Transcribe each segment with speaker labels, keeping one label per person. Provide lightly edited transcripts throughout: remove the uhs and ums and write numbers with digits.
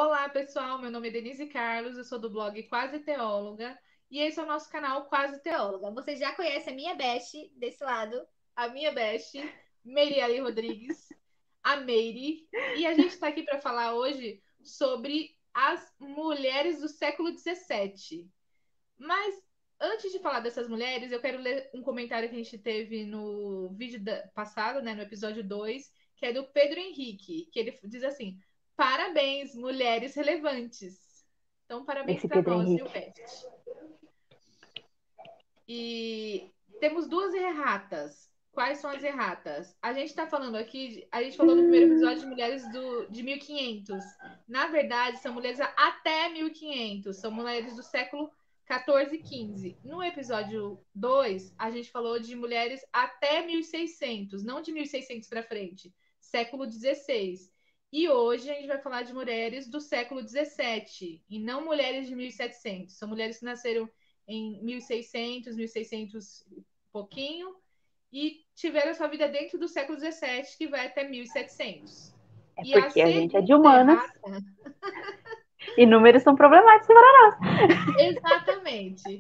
Speaker 1: Olá, pessoal. Meu nome é Denise Carlos, eu sou do blog Quase Teóloga e esse é o nosso canal Quase Teóloga.
Speaker 2: Você já conhece a minha best desse lado.
Speaker 1: A minha best, Meiriali Rodrigues, a Meire, e a gente está aqui para falar hoje sobre as mulheres do século XVII. Mas antes de falar dessas mulheres, eu quero ler um comentário que a gente teve no vídeo passado, né, no episódio 2, que é do Pedro Henrique, que ele diz assim: parabéns, mulheres relevantes. Então, parabéns
Speaker 3: Esse
Speaker 1: para
Speaker 3: Pedro
Speaker 1: nós, viu,
Speaker 3: Henrique.
Speaker 1: Beth? E temos duas erratas. Quais são as erratas? A gente está falando aqui, a gente falou no primeiro episódio de mulheres de 1500. Na verdade, são mulheres até 1500, são mulheres do século 14 e 15. No episódio 2, a gente falou de mulheres até 1600, não de 1600 para frente, século 16. E hoje a gente vai falar de mulheres do século 17 e não mulheres de 1700. São mulheres que nasceram em 1600, 1600 e pouquinho, e tiveram sua vida dentro do século 17, que vai até 1700.
Speaker 3: É
Speaker 1: E a
Speaker 3: porque a gente é de
Speaker 1: segunda
Speaker 3: humanas
Speaker 1: errata,
Speaker 3: e números são problemáticos para nós.
Speaker 1: exatamente.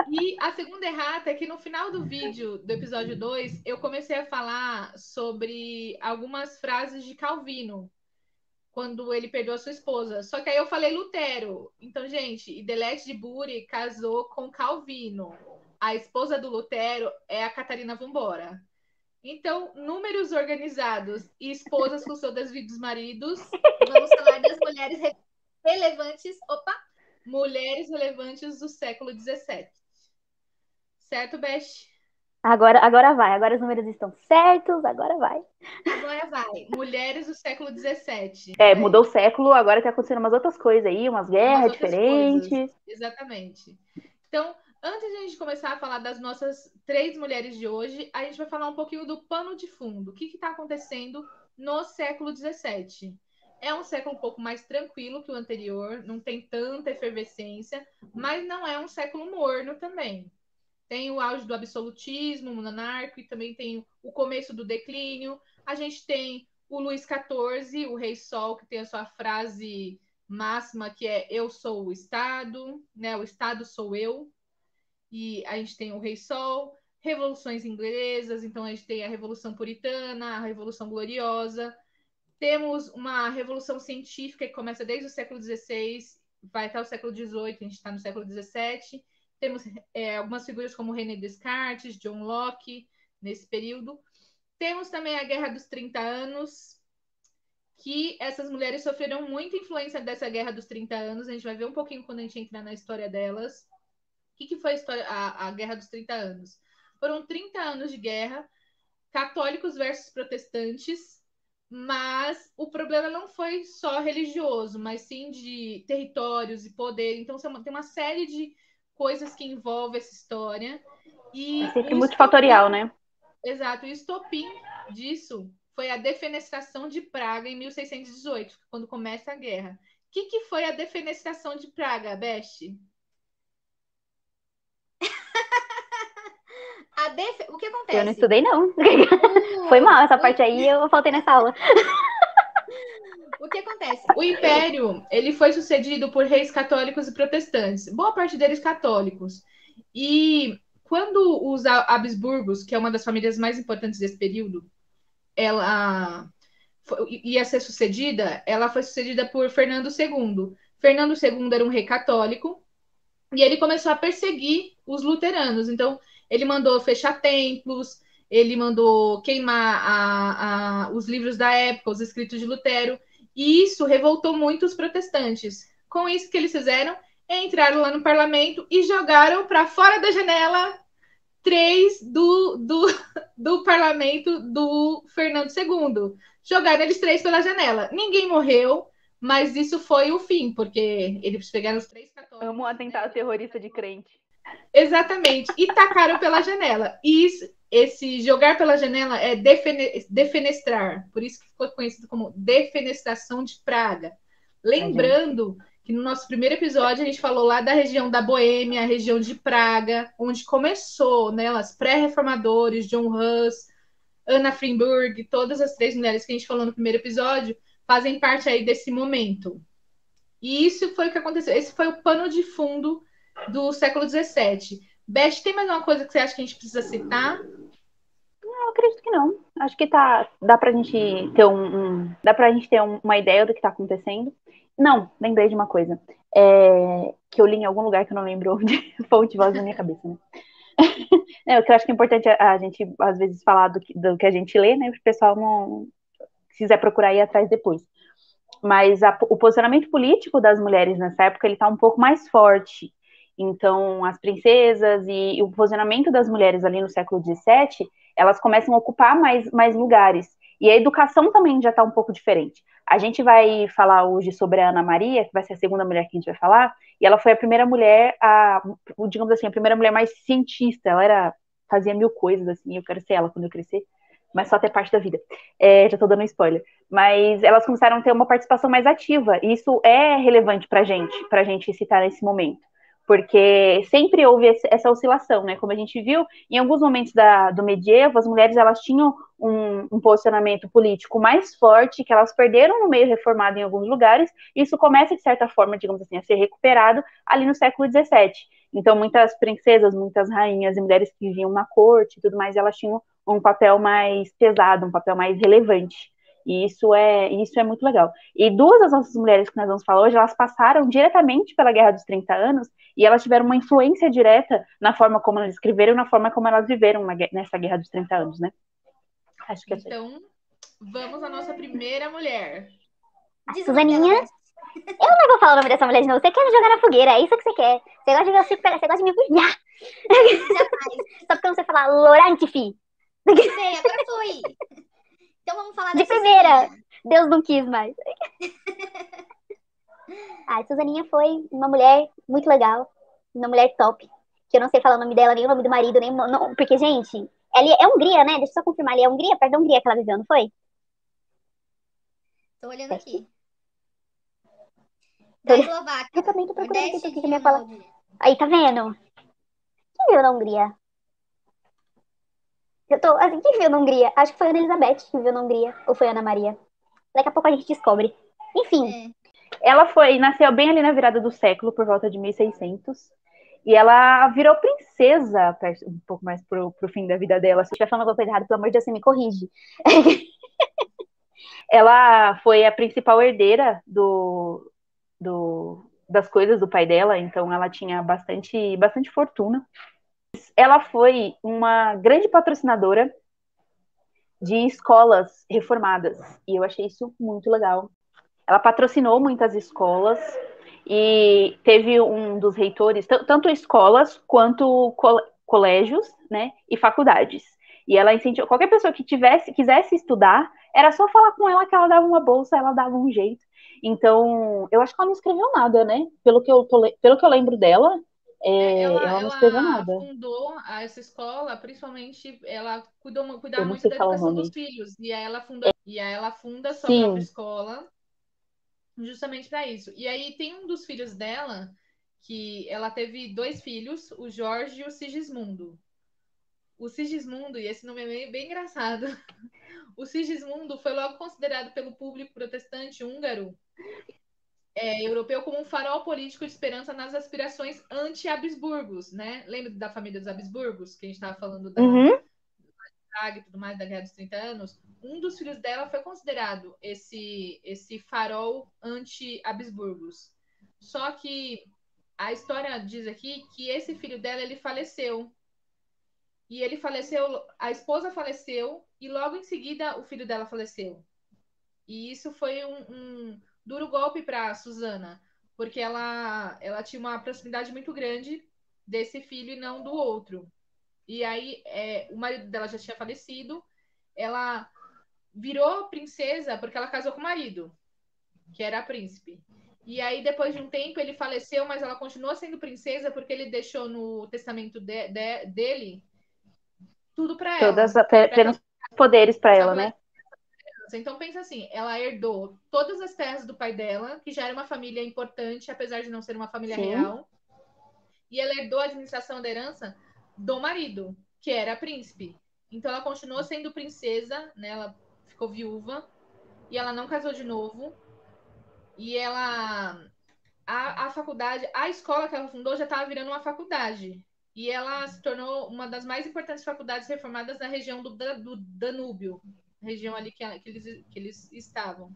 Speaker 1: E a segunda errata é que no final do vídeo do episódio 2, eu comecei a falar sobre algumas frases de Calvino, quando ele perdeu a sua esposa. Só que aí eu falei Lutero. Então, gente, Idelete de Buri casou com Calvino. A esposa do Lutero é a Catarina Vambora. Então, números organizados e esposas com seus devidos maridos.
Speaker 2: Vamos falar das mulheres relevantes. Opa!
Speaker 1: Mulheres relevantes do século XVII. Certo, Beth?
Speaker 3: Agora vai. Agora os números estão certos, agora vai.
Speaker 2: Agora vai.
Speaker 1: Mulheres do século XVII.
Speaker 3: Mudou o século, agora tá acontecendo umas outras coisas aí, umas
Speaker 1: Umas
Speaker 3: guerras
Speaker 1: outras coisas.
Speaker 3: diferentes.
Speaker 1: Exatamente. Então, antes de a gente começar a falar das nossas três mulheres de hoje, a gente vai falar um pouquinho do pano de fundo. O que está acontecendo no século XVII? É um século um pouco mais tranquilo que o anterior, não tem tanta efervescência, mas não é um século morno também. Tem o auge do absolutismo monárquico e também tem o começo do declínio. A gente tem o Luís XIV, o Rei Sol, que tem a sua frase máxima que é eu sou o Estado, né? O Estado sou eu. E a gente tem o Rei Sol, revoluções inglesas, então a gente tem a Revolução Puritana, a Revolução Gloriosa. Temos uma revolução científica que começa desde o século XVI, vai até o século XVIII, a gente está no século XVII. Temos algumas figuras como René Descartes, John Locke, nesse período. Temos também a Guerra dos 30 Anos, que essas mulheres sofreram muita influência dessa Guerra dos 30 Anos. A gente vai ver um pouquinho quando a gente entrar na história delas. O que foi a Guerra dos 30 Anos? Foram 30 anos de guerra, católicos versus protestantes, mas o problema não foi só religioso, mas sim de territórios e poder. Então, tem uma série de coisas que envolvem essa história.
Speaker 3: É
Speaker 1: E
Speaker 3: sempre
Speaker 1: o
Speaker 3: multifatorial,
Speaker 1: estopim,
Speaker 3: né?
Speaker 1: exato, o estopim disso foi a defenestração de Praga em 1618, quando começa a guerra. O que foi a defenestração de Praga, Beth?
Speaker 2: O que
Speaker 3: Eu não
Speaker 2: acontece?
Speaker 3: estudei, não. Foi
Speaker 2: O,
Speaker 3: mal, essa
Speaker 2: o,
Speaker 3: parte aí eu faltei nessa aula.
Speaker 2: o que acontece?
Speaker 1: O Império, ele foi sucedido por reis católicos e protestantes, boa parte deles católicos. E quando os Habsburgos, que é uma das famílias mais importantes desse período, ela ia ser sucedida, ela foi sucedida por Fernando II. Fernando II era um rei católico e ele começou a perseguir os luteranos. Então, ele mandou fechar templos, ele mandou queimar os livros da época, os escritos de Lutero, e isso revoltou muito os protestantes. Com isso, que eles fizeram? Entraram lá no parlamento e jogaram para fora da janela três do parlamento do Fernando II. Jogaram eles três pela janela. Ninguém morreu, mas isso foi o fim, porque eles pegaram os três
Speaker 3: Amo
Speaker 1: católicos,
Speaker 3: atentado
Speaker 1: né?
Speaker 3: terrorista de crente.
Speaker 1: Exatamente. E tacaram pela janela. E esse jogar pela janela é defenestrar. Por isso que ficou conhecido como defenestração de Praga.
Speaker 3: Ai, gente.
Speaker 1: Lembrando que no nosso primeiro episódio a gente falou lá da região da Boêmia, a região de Praga, onde começou, né, as pré-reformadores, John Hus, Anna Frimburg, todas as três mulheres que a gente falou no primeiro episódio, fazem parte aí desse momento. E isso foi o que aconteceu. Esse foi o pano de fundo do século XVII. Beth, tem mais uma coisa que você acha que a gente precisa citar?
Speaker 3: Eu acredito que não. Acho que dá pra gente ter dá pra gente ter uma ideia do que tá acontecendo. Não, lembrei de uma coisa. Que eu li em algum lugar que eu não lembro onde, fonte voz na minha cabeça, né? O que eu acho que é importante a gente, às vezes, falar do que a gente lê, né? Para o pessoal não quiser procurar ir atrás depois. Mas o posicionamento político das mulheres nessa época ele está um pouco mais forte. Então, as princesas e o posicionamento das mulheres ali no século XVII, elas começam a ocupar mais lugares. E a educação também já está um pouco diferente. A gente vai falar hoje sobre a Ana Maria, que vai ser a segunda mulher que a gente vai falar, e ela foi a primeira mulher, digamos assim, a primeira mulher mais cientista. Ela fazia mil coisas, assim, eu quero ser ela quando eu crescer, mas só até parte da vida. Já estou dando spoiler. Mas elas começaram a ter uma participação mais ativa. E isso é relevante para a gente citar nesse momento. Porque sempre houve essa oscilação, né? Como a gente viu, em alguns momentos do medievo, as mulheres elas tinham um posicionamento político mais forte, que elas perderam no meio reformado em alguns lugares, e isso começa, de certa forma, digamos assim, a ser recuperado ali no século XVII. Então, muitas princesas, muitas rainhas e mulheres que viviam na corte e tudo mais, elas tinham um papel mais pesado, um papel mais relevante. E isso é muito legal. E duas das nossas mulheres que nós vamos falar hoje, elas passaram diretamente pela Guerra dos 30 Anos e elas tiveram uma influência direta na forma como elas escreveram e na forma como elas viveram nessa Guerra dos 30 Anos, né? Acho que
Speaker 1: então, vamos à nossa primeira mulher.
Speaker 3: Suzaninha. Eu não vou falar o nome dessa mulher de novo. Você quer me jogar na fogueira, é isso que você quer. Você gosta de ver você gosta de me humilhar. Só porque eu não sei falar Lorante, fi.
Speaker 2: Sei, agora foi. Então vamos falar
Speaker 3: de primeira. Deus não quis mais. A Suzaninha foi uma mulher muito legal. Uma mulher top. Que eu não sei falar o nome dela, nem o nome do marido, nem não, porque, gente, ela é Hungria, né? Deixa eu só confirmar. Ela é Hungria, perto da Hungria que ela viveu, não foi?
Speaker 2: Tô olhando aqui. Da Eslováquia.
Speaker 3: Eu também tô procurando aqui, porque
Speaker 2: de
Speaker 3: minha fala. Aí, tá vendo? Quem viu na Hungria? Quem viu na Hungria? Acho que foi a Ana Elizabeth que viu na Hungria. Ou foi a Ana Maria. Daqui a pouco a gente descobre. Enfim. Ela nasceu bem ali na virada do século, por volta de 1600. E ela virou princesa um pouco mais pro fim da vida dela. Se eu estiver falando alguma coisa errada, pelo amor de Deus, você me corrige. Ela foi a principal herdeira das coisas do pai dela, então ela tinha bastante fortuna. Ela foi uma grande patrocinadora de escolas reformadas, e eu achei isso muito legal. Ela patrocinou muitas escolas e teve um dos reitores, tanto escolas quanto colégios, né, e faculdades. E ela incentivou qualquer pessoa que quisesse estudar, era só falar com ela que ela dava uma bolsa, ela dava um jeito. Então, eu acho que ela não escreveu nada, né? Pelo que eu lembro dela, ela não escreveu nada.
Speaker 1: Ela fundou essa escola, principalmente, ela cuidava muito da
Speaker 3: falar o
Speaker 1: educação
Speaker 3: nome.
Speaker 1: dos filhos. E aí ela funda sua própria escola, justamente para isso. E aí tem um dos filhos dela, que ela teve dois filhos, o Jorge e o Sigismundo. O Sigismundo, e esse nome é bem engraçado, o Sigismundo foi logo considerado pelo público protestante húngaro europeu como um farol político de esperança nas aspirações anti-Habsburgos, né? Lembra da família dos Habsburgos, que a gente estava falando da Praga e tudo mais, da Guerra dos 30 Anos? Um dos filhos dela foi considerado esse farol anti-Habsburgos. Só que a história diz aqui que esse filho dela, ele faleceu. E ele faleceu, a esposa faleceu, e logo em seguida o filho dela faleceu. E isso foi um duro golpe para Susana, porque ela tinha uma proximidade muito grande desse filho e não do outro. E aí o marido dela já tinha falecido, ela virou princesa porque ela casou com o marido, que era príncipe. E aí, depois de um tempo, ele faleceu, mas ela continuou sendo princesa porque ele deixou no testamento dele tudo para ela.
Speaker 3: Todos os poderes para ela, né?
Speaker 1: Então pensa assim, ela herdou todas as terras do pai dela, que já era uma família importante, apesar de não ser uma família real. E ela herdou a administração da herança do marido, que era príncipe. Então ela continuou sendo princesa, né? Ela ficou viúva e ela não casou de novo. E ela a faculdade, a escola que ela fundou já estava virando uma faculdade. E ela se tornou uma das mais importantes faculdades reformadas na região do Danúbio, região ali que eles estavam.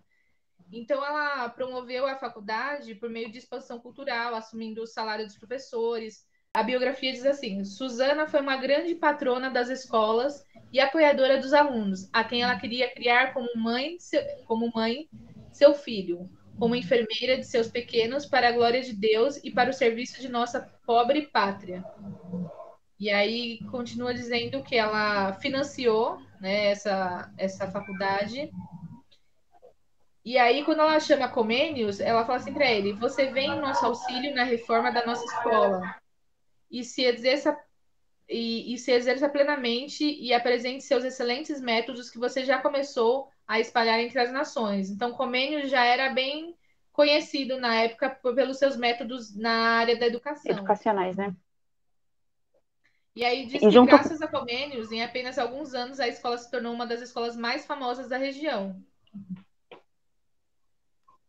Speaker 1: Então, ela promoveu a faculdade por meio de expansão cultural, assumindo o salário dos professores. A biografia diz assim: Susana foi uma grande patrona das escolas e apoiadora dos alunos, a quem ela queria criar como mãe seu filho, como enfermeira de seus pequenos, para a glória de Deus e para o serviço de nossa pobre pátria. E aí continua dizendo que ela financiou, né, essa faculdade. E aí, quando ela chama Comênios, ela fala assim para ele: você vem em nosso auxílio na reforma da nossa escola e se exerça plenamente e apresente seus excelentes métodos que você já começou a espalhar entre as nações. Então, Comênios já era bem conhecido na época pelos seus métodos na área da educação.
Speaker 3: Educacionais, né?
Speaker 1: E aí diz
Speaker 3: E
Speaker 1: que,
Speaker 3: junto...
Speaker 1: graças a Comênios, em apenas alguns anos, a escola se tornou uma das escolas mais famosas da região.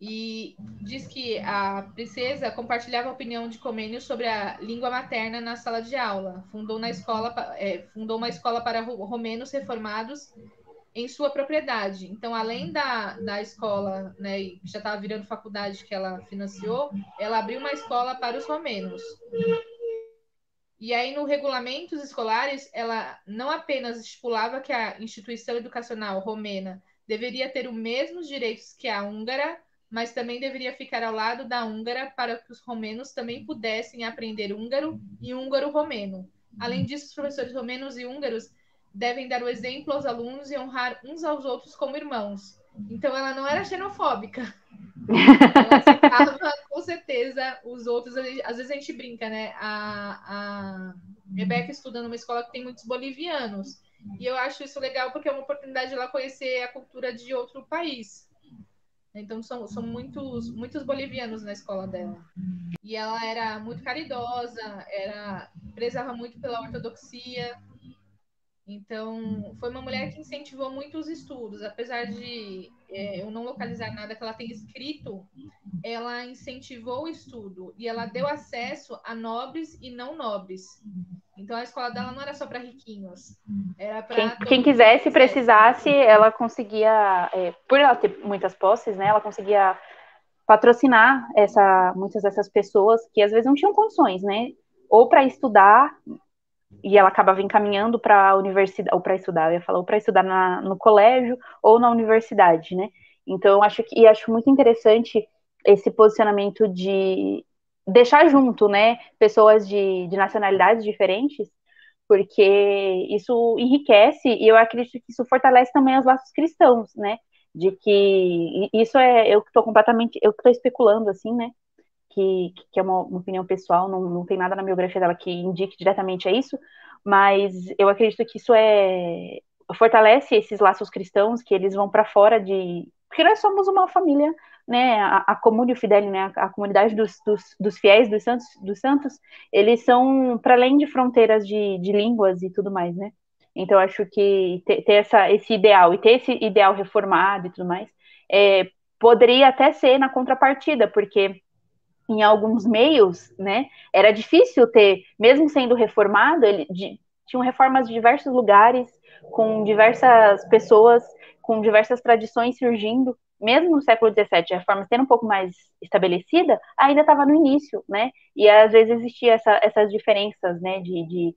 Speaker 1: E diz que a princesa compartilhava a opinião de Comênios sobre a língua materna na sala de aula. Fundou uma escola para romenos reformados em sua propriedade. Então, além da escola, né, que já estava virando faculdade que ela financiou, ela abriu uma escola para os romenos. E aí, no regulamentos escolares, ela não apenas estipulava que a instituição educacional romena deveria ter os mesmos direitos que a húngara, mas também deveria ficar ao lado da húngara para que os romenos também pudessem aprender húngaro e húngaro-romeno. Além disso, os professores romenos e húngaros devem dar o exemplo aos alunos e honrar uns aos outros como irmãos. Então, ela não era xenofóbica. Ela aceitava, com certeza, os outros. Às vezes a gente brinca, né? A Rebeca estuda numa escola que tem muitos bolivianos. E eu acho isso legal porque é uma oportunidade de ela conhecer a cultura de outro país. Então, são muitos bolivianos na escola dela. E ela era muito caridosa, prezava muito pela ortodoxia. Então, foi uma mulher que incentivou muito os estudos. Apesar de eu não localizar nada que ela tenha escrito, ela incentivou o estudo e ela deu acesso a nobres e não nobres. Então, a escola dela não era só para riquinhos. Era para
Speaker 3: quem quisesse, precisasse, ela conseguia, por ela ter muitas posses, né, ela conseguia patrocinar muitas dessas pessoas que às vezes não tinham condições, né, ou para estudar, e ela acabava encaminhando para a universidade, ou para estudar, eu ia falar, ou para estudar no colégio ou na universidade, né. Então, eu acho muito interessante esse posicionamento de deixar junto, né, pessoas de nacionalidades diferentes, porque isso enriquece e eu acredito que isso fortalece também os laços cristãos, né, de que isso eu que estou especulando, assim, né, que é uma opinião pessoal, não tem nada na biografia dela que indique diretamente a isso, mas eu acredito que isso fortalece esses laços cristãos, que eles vão para fora porque nós somos uma família, né, a Communio Fideli, né, a comunidade dos fiéis, dos santos, eles são para além de fronteiras de línguas e tudo mais, né. Então, eu acho que ter esse ideal, e ter esse ideal reformado e tudo mais, poderia até ser na contrapartida, porque em alguns meios, né, era difícil ter, mesmo sendo reformado, tinham reformas de diversos lugares, com diversas pessoas, com diversas tradições surgindo, mesmo no século XVII, a reforma sendo um pouco mais estabelecida, ainda estava no início, né, e às vezes existia essas diferenças, né, e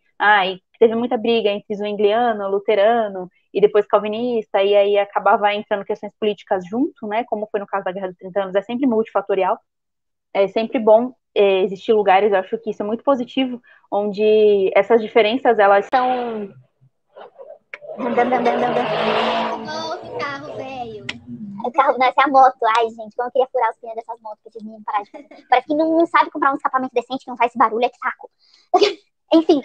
Speaker 3: teve muita briga entre zwingliano, luterano, e depois calvinista, e aí acabava entrando questões políticas junto, né, como foi no caso da Guerra dos 30 Anos, é sempre multifatorial. É sempre bom existir lugares, eu acho que isso é muito positivo, onde essas diferenças, elas são...
Speaker 2: Nossa, carro, velho. O carro, não, essa é a moto. Ai, gente, como eu queria furar os pneus dessas motos pra esses meninos parar de fazer. Parece que não sabe comprar um escapamento decente, que não faz esse barulho, é que saco. Enfim.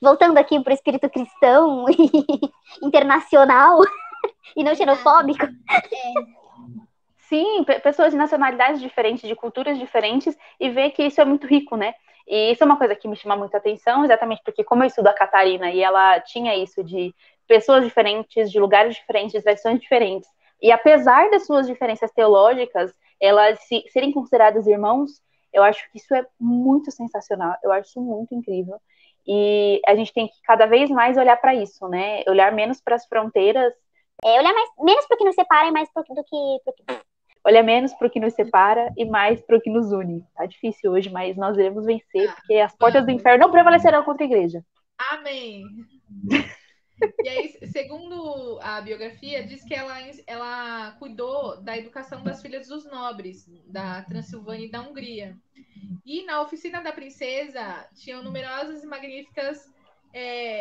Speaker 2: Voltando aqui pro espírito cristão e internacional e não xenofóbico.
Speaker 3: Sim, pessoas de nacionalidades diferentes, de culturas diferentes, e ver que isso é muito rico, né? E isso é uma coisa que me chama muita atenção, exatamente porque, como eu estudo a Catarina, e ela tinha isso de pessoas diferentes, de lugares diferentes, de tradições diferentes, e apesar das suas diferenças teológicas, elas serem consideradas irmãos, eu acho que isso é muito sensacional, eu acho isso muito incrível. E a gente tem que cada vez mais olhar para isso, né? Olhar menos para as fronteiras.
Speaker 2: Olhar menos para o que nos separa e mais para do que.
Speaker 3: Olhar menos para o que nos separa e mais para o que nos une. Tá difícil hoje, mas nós iremos vencer, porque as portas do inferno não prevalecerão contra a igreja.
Speaker 1: Amém! E aí, segundo a biografia, diz que ela cuidou da educação das filhas dos nobres da Transilvânia e da Hungria. E na oficina da princesa tinham numerosas e magníficas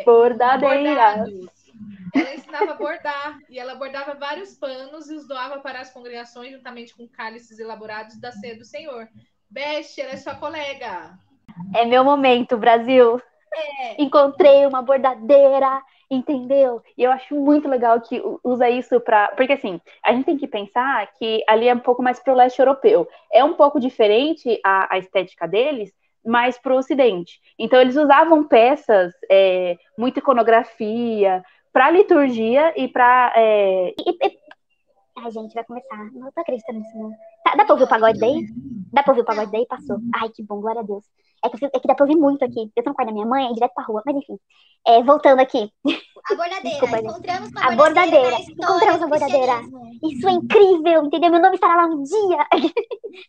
Speaker 1: bordados. Ela ensinava a bordar e ela bordava vários panos e os doava para as congregações juntamente com cálices elaborados da ceia do Senhor. Beth, ela é sua colega.
Speaker 2: É meu momento, Brasil. Encontrei uma bordadeira, entendeu?
Speaker 3: E eu acho muito legal que usa isso para... Porque, assim, a gente tem que pensar que ali é um pouco mais pro leste europeu. É um pouco diferente a estética deles, mais pro ocidente. Então, eles usavam peças, muita iconografia, para liturgia e para...
Speaker 2: Ai, gente, vai começar. Não tô acreditando nisso, não. Dá pra ouvir o pagode daí? Dá pra ouvir o pagode daí? Passou. Ai, que bom, glória a Deus. É que dá pra ouvir muito aqui. Eu tô no quarto da minha mãe, é direto pra rua. Mas enfim, voltando aqui.
Speaker 4: A bordadeira.
Speaker 2: Desculpa,
Speaker 4: encontramos
Speaker 2: a bordadeira. Encontramos a bordadeira. Isso é incrível, entendeu? Meu nome estará lá um dia.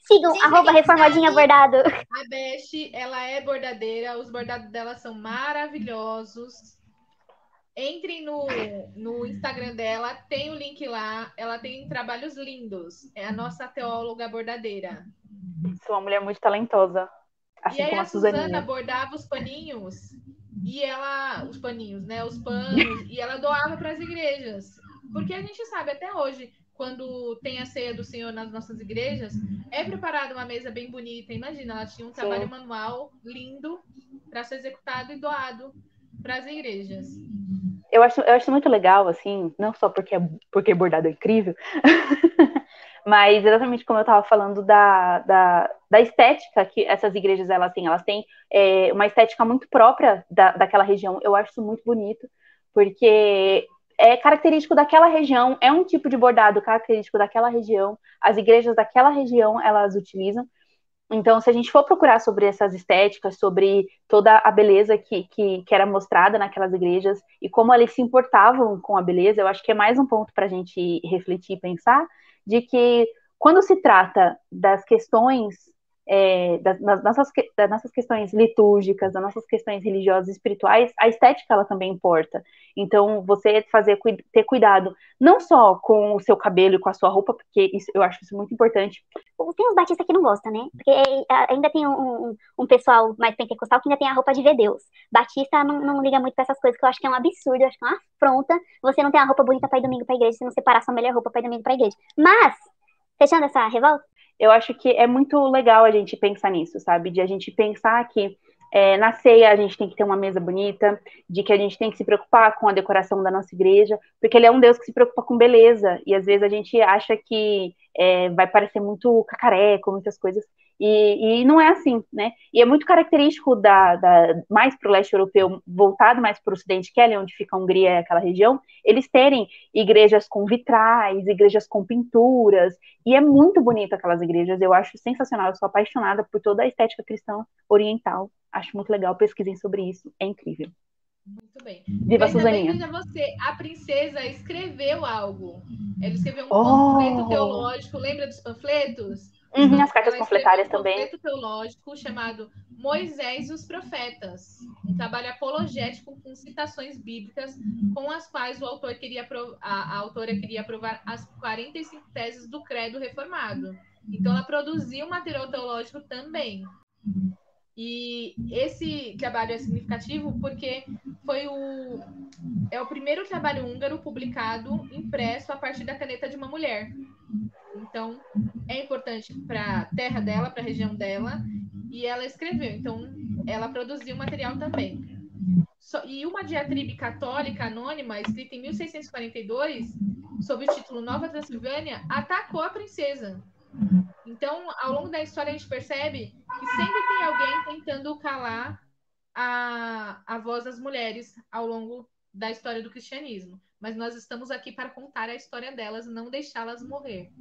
Speaker 2: Sigam, @reformadinha bordado.
Speaker 1: A Beth, ela é bordadeira. Os bordados dela são maravilhosos. Entrem no Instagram dela, tem o link lá. Ela tem trabalhos lindos. É a nossa teóloga bordadeira.
Speaker 3: Sou uma mulher muito talentosa. Assim
Speaker 1: e aí
Speaker 3: como
Speaker 1: a Suzana
Speaker 3: Suzaninha
Speaker 1: bordava os paninhos. E ela... Os paninhos, né? Os panos. E ela doava para as igrejas. Porque a gente sabe até hoje, quando tem a ceia do Senhor nas nossas igrejas, é preparada uma mesa bem bonita. Imagina, ela tinha um trabalho manual lindo para ser executado e doado para as igrejas.
Speaker 3: Eu acho muito legal, assim, não só porque bordado é incrível, mas exatamente como eu estava falando da estética que essas igrejas elas têm uma estética muito própria daquela região. Eu acho isso muito bonito, porque é característico daquela região, é um tipo de bordado característico daquela região, as igrejas daquela região elas utilizam. Então, se a gente for procurar sobre essas estéticas, sobre toda a beleza que era mostrada naquelas igrejas e como eles se importavam com a beleza, eu acho que é mais um ponto para a gente refletir e pensar, de que quando se trata das questões, das nossas questões litúrgicas, das nossas questões religiosas e espirituais, a estética ela também importa. Então, você ter cuidado não só com o seu cabelo e com a sua roupa, porque eu acho isso muito importante.
Speaker 2: Tem uns batistas que não gostam, né? Porque ainda tem um pessoal mais pentecostal que ainda tem a roupa de ver Deus. Batista não liga muito pra essas coisas, que eu acho que é um absurdo, eu acho que é uma afronta você não ter uma roupa bonita pra ir domingo pra igreja, se não separar sua melhor roupa pra ir domingo pra igreja. Mas, fechando essa revolta,
Speaker 3: eu acho que é muito legal a gente pensar nisso, sabe? De a gente pensar que na ceia a gente tem que ter uma mesa bonita, de que a gente tem que se preocupar com a decoração da nossa igreja, porque ele é um Deus que se preocupa com beleza, e às vezes a gente acha que vai parecer muito cacareco, muitas coisas, e não é assim, né? E é muito característico mais para o leste europeu, voltado mais para o ocidente, que é ali onde fica a Hungria, aquela região, eles terem igrejas com vitrais, igrejas com pinturas, e é muito bonito aquelas igrejas, eu acho sensacional, eu sou apaixonada por toda a estética cristã oriental, acho muito legal, pesquisem sobre isso, é incrível.
Speaker 1: Muito bem.
Speaker 3: Viva a Suzaninha.
Speaker 1: Veja você, a princesa escreveu algo. Ela escreveu um panfleto teológico, lembra dos panfletos?
Speaker 3: As cartas panfletárias também.
Speaker 1: Um panfleto teológico chamado Moisés e os Profetas, um trabalho apologético com citações bíblicas com as quais a autora queria provar as 45 teses do credo reformado. Então ela produziu material teológico também. E esse trabalho é significativo porque é o primeiro trabalho húngaro publicado impresso a partir da caneta de uma mulher. Então, é importante para a terra dela, para a região dela, e ela escreveu. Então, ela produziu material também. E uma diatribe católica anônima, escrita em 1642, sob o título Nova Transilvânia, atacou a princesa. Então, ao longo da história, a gente percebe que sempre tem alguém tentando calar a voz das mulheres ao longo da história do cristianismo. Mas nós estamos aqui para contar a história delas e não deixá-las morrer.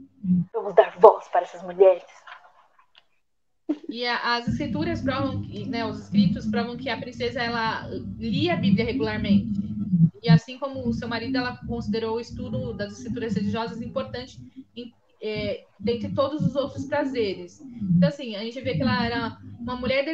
Speaker 3: Vamos dar voz para essas mulheres.
Speaker 1: E as escrituras provam, né, os escritos provam que a princesa, ela lia a Bíblia regularmente. E assim como o seu marido, ela considerou o estudo das escrituras religiosas importante dentre todos os outros prazeres. Então, assim, a gente vê que ela era uma mulher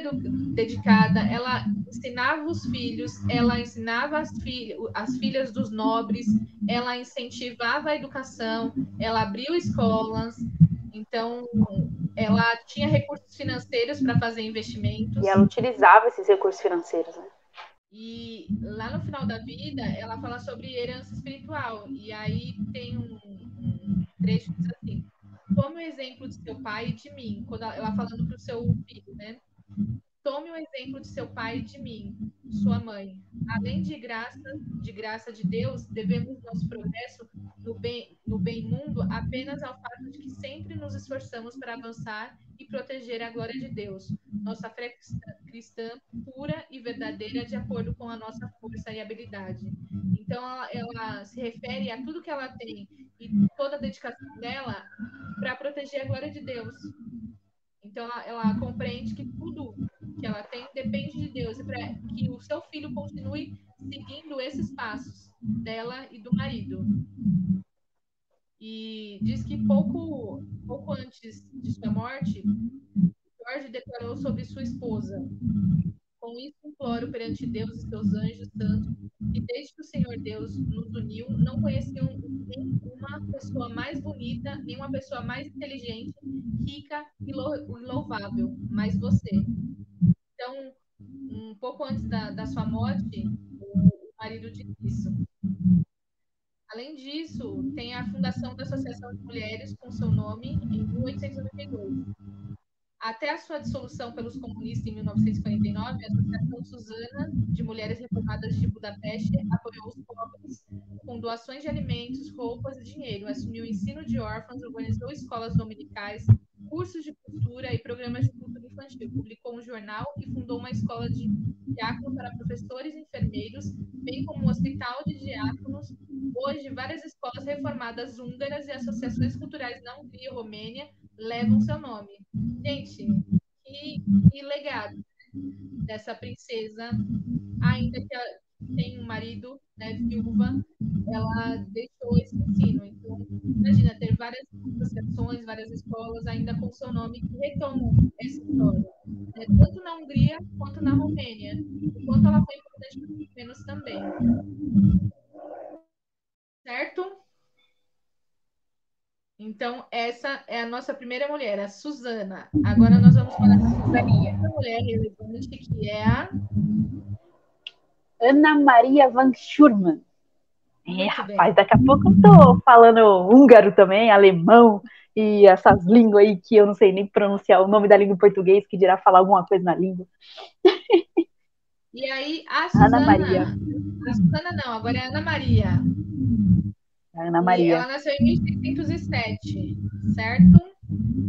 Speaker 1: dedicada, ela ensinava os filhos, ela ensinava as filhas dos nobres, ela incentivava a educação, ela abriu escolas, então ela tinha recursos financeiros para fazer investimentos.
Speaker 3: E ela utilizava esses recursos financeiros, né?
Speaker 1: E lá no final da vida, ela fala sobre herança espiritual. E aí tem um trecho que diz assim: tome o exemplo de seu pai e de mim. Quando ela falando para o seu filho, né? Tome o exemplo de seu pai e de mim, sua mãe. Além de graça de Deus, devemos nosso progresso no bem mundo apenas ao fato de que sempre nos esforçamos para avançar e proteger a glória de Deus, nossa fé cristã pura e verdadeira, de acordo com a nossa força e habilidade. Então, ela se refere a tudo que ela tem e toda a dedicação dela para proteger a glória de Deus. Então, ela compreende que tudo que ela tem depende de Deus e para que o seu filho continue seguindo esses passos dela e do marido. E diz que pouco antes de sua morte, Jorge declarou sobre sua esposa: com isso imploro perante Deus e seus anjos santos, que desde que o Senhor Deus nos uniu, não conheciam nem uma pessoa mais bonita, nem uma pessoa mais inteligente, rica e louvável, mas você. Então, um pouco antes da sua morte, o marido disse isso. Além disso, tem a fundação da Associação de Mulheres com seu nome em 1892. Até a sua dissolução pelos comunistas em 1949, a Associação Susana de Mulheres Reformadas de Budapeste apoiou os pobres com doações de alimentos, roupas e dinheiro, assumiu o ensino de órfãos, organizou escolas dominicais, cursos de cultura e programas de cultura infantil, publicou um jornal e fundou uma escola de diácono para professores e enfermeiros, bem como um hospital de diáconos. Hoje, várias escolas reformadas húngaras e associações culturais na Hungria e Romênia levam seu nome. Gente, que legado dessa princesa, ainda que ela tem um marido, né, viúva, ela deixou esse ensino. Então, imagina, ter várias associações, várias escolas ainda com seu nome que retomam essa história, né, tanto na Hungria quanto na Romênia, enquanto ela foi importante para os pequenos também. Certo? Então, essa é a nossa primeira mulher, a Susana. Agora nós vamos falar sobre a mulher relevante, que é a
Speaker 3: Ana Maria van Schurman.
Speaker 1: Rapaz,
Speaker 3: daqui a pouco eu tô falando húngaro também, alemão e essas línguas aí que eu não sei nem pronunciar o nome da língua em português, que dirá falar alguma coisa na língua.
Speaker 1: E aí, a Susana...
Speaker 3: Ana Maria.
Speaker 1: A Susana não, agora é a Ana Maria.
Speaker 3: Ana Maria.
Speaker 1: E ela nasceu em 1607, certo?